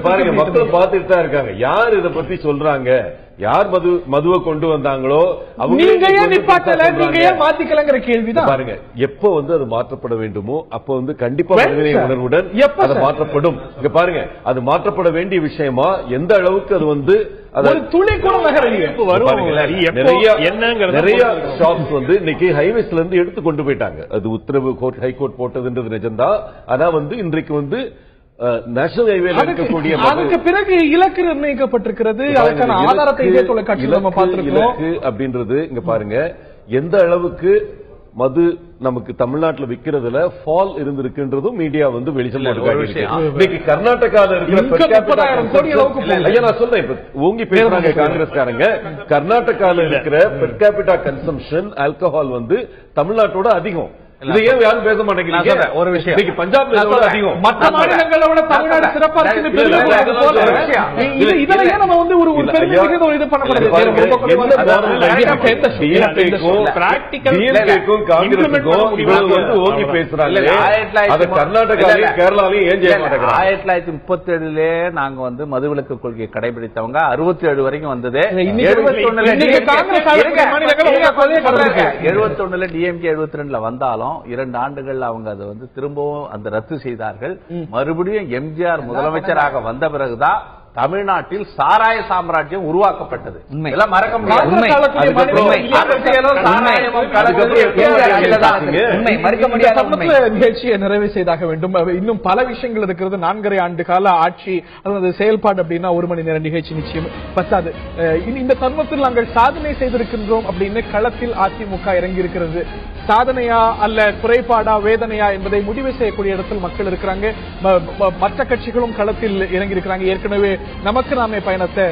பாருங்க, மக்கள் பார்த்துட்டு தான் இருக்காங்க. யார் இதை பத்தி சொல்றாங்க, யார் மதுவை கொண்டு வந்தாங்களோ அவங்க மாத்திக்கலங்கிற கேள்விதான். பாருங்க, எப்ப வந்து அது மாற்றப்பட வேண்டுமோ அப்ப வந்து கண்டிப்பா மனிதநேய உணர்வுடன் அது மாற்றப்படும். இங்க பாருங்க, அது மாற்றப்பட வேண்டிய விஷயமா எந்த அளவுக்கு அது வந்து துளி கூட நிறைய ஷாப்ஸ் வந்து இன்னைக்கு ஹைவேஸ்ல இருந்து எடுத்து கொண்டு போயிட்டாங்க. அது உத்தரவு ஹைகோர்ட் போட்டதுன்றது நிஜம்தான். ஆனா வந்து இன்றைக்கு வந்து நேஷனல் ஹைவேல இருக்கக்கூடிய அதுக்கு பிறகு இலக்கு நிர்ணயிக்கப்பட்டிருக்கிறது. அதற்கான ஆதாரத்தை இதே தொலைக்காட்சியில் நம்ம பார்த்திருக்கிறோம். அப்படின்றது இங்க பாருங்க, எந்த அளவுக்கு மது நமக்கு தமிழ்நாட்டில் விக்கிறதுல ஃபால் இருந்திருக்குன்றதும் மீடியா வந்து வெளிச்சம். கர்நாடகாவில் இருக்கிற நான் சொல்றேன், இப்ப ஓங்கி பேசுறாங்க காங்கிரஸ்காரங்க. கர்நாடகாவில் இருக்கிற பெர் கேபிட்டா கன்சம்ஷன் ஆல்கஹால் வந்து தமிழ்நாட்டோட அதிகம். இது ஏன் யாரும் பேச மாட்டேங்கிறீங்க? ஒரு விஷயம், இன்னைக்கு பஞ்சாப்ல அதிகம், மற்ற மாநிலங்களோட தமிழ்நாடு சிறப்பா இருக்கு. இதெல்லாம் நம்ம வந்து ஒரு இது பண்ணப்படுது. ஓங்கி பேசுறாங்க. கர்நாடகாலையும் கேரளாலையும் ஏன் செய்ய மாட்டேங்கிறாங்க? 1937 நாங்க வந்து மதுவிலக்கு கொள்கையை கடைபிடித்தவங்க 67 வரைக்கும் வந்தது. 71 டிஎம்கே 72 வந்தாலும் 2 ஆண்டுகள் அவங்க அதை வந்து திரும்பவும் அந்த ரத்து செய்தார்கள். மறுபடியும் எம்ஜிஆர் முதலமைச்சராக வந்த பிறகுதான் தமிழ்நாட்டில் சாராய சாம்ராஜ்யம் உருவாக்கப்பட்டது. இதெல்லாம் மறக்க முடியாது. நிகழ்ச்சியை நிறைவு செய்தாக வேண்டும். இன்னும் பல விஷயங்கள் இருக்கிறது. 4.5 ஆண்டு கால ஆட்சி அதாவது செயல்பாடு அப்படின்னா 1 மணி நேர நிகழ்ச்சி நிச்சயம் பத்தாது. இந்த தருணத்தில் நாங்கள் சாதனை செய்திருக்கின்றோம் அப்படின்னு களத்தில் அதிமுக இறங்கி இருக்கிறது. சாதனையா அல்ல குறைபாடா வேதனையா என்பதை முடிவு செய்யக்கூடிய இடத்தில் மக்கள் இருக்கிறாங்க. மற்ற கட்சிகளும் களத்தில் இறங்கி இருக்கிறாங்க. ஏற்கனவே நமக்கு நாமே பயணத்தை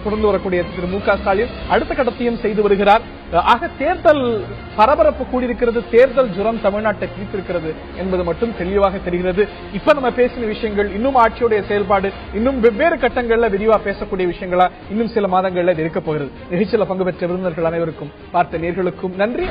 தொடர்ந்து வரக்கூடிய திரு மு க ஸ்டாலின் அடுத்த கட்டத்தையும் செய்து வருகிறார். ஆக தேர்தல் பரபரப்பு கூடியிருக்கிறது. தேர்தல் ஜுரம் தமிழ்நாட்டை பிடித்திருக்கிறது என்பது மட்டும் தெளிவாக தெரிகிறது. இப்ப நம்ம பேசின விஷயங்கள் இன்னும் ஆட்சியுடைய செயல்பாடு இன்னும் வெவ்வேறு கட்டங்கள்ல விரிவா பேசக்கூடிய விஷயங்களா இன்னும் சில மாதங்கள்ல இருக்க போகிறது. நிகழ்ச்சியில் பங்கு பெற்ற விருந்தினர்கள் அனைவருக்கும் பார்த்த நேர்களுக்கும் நன்றி.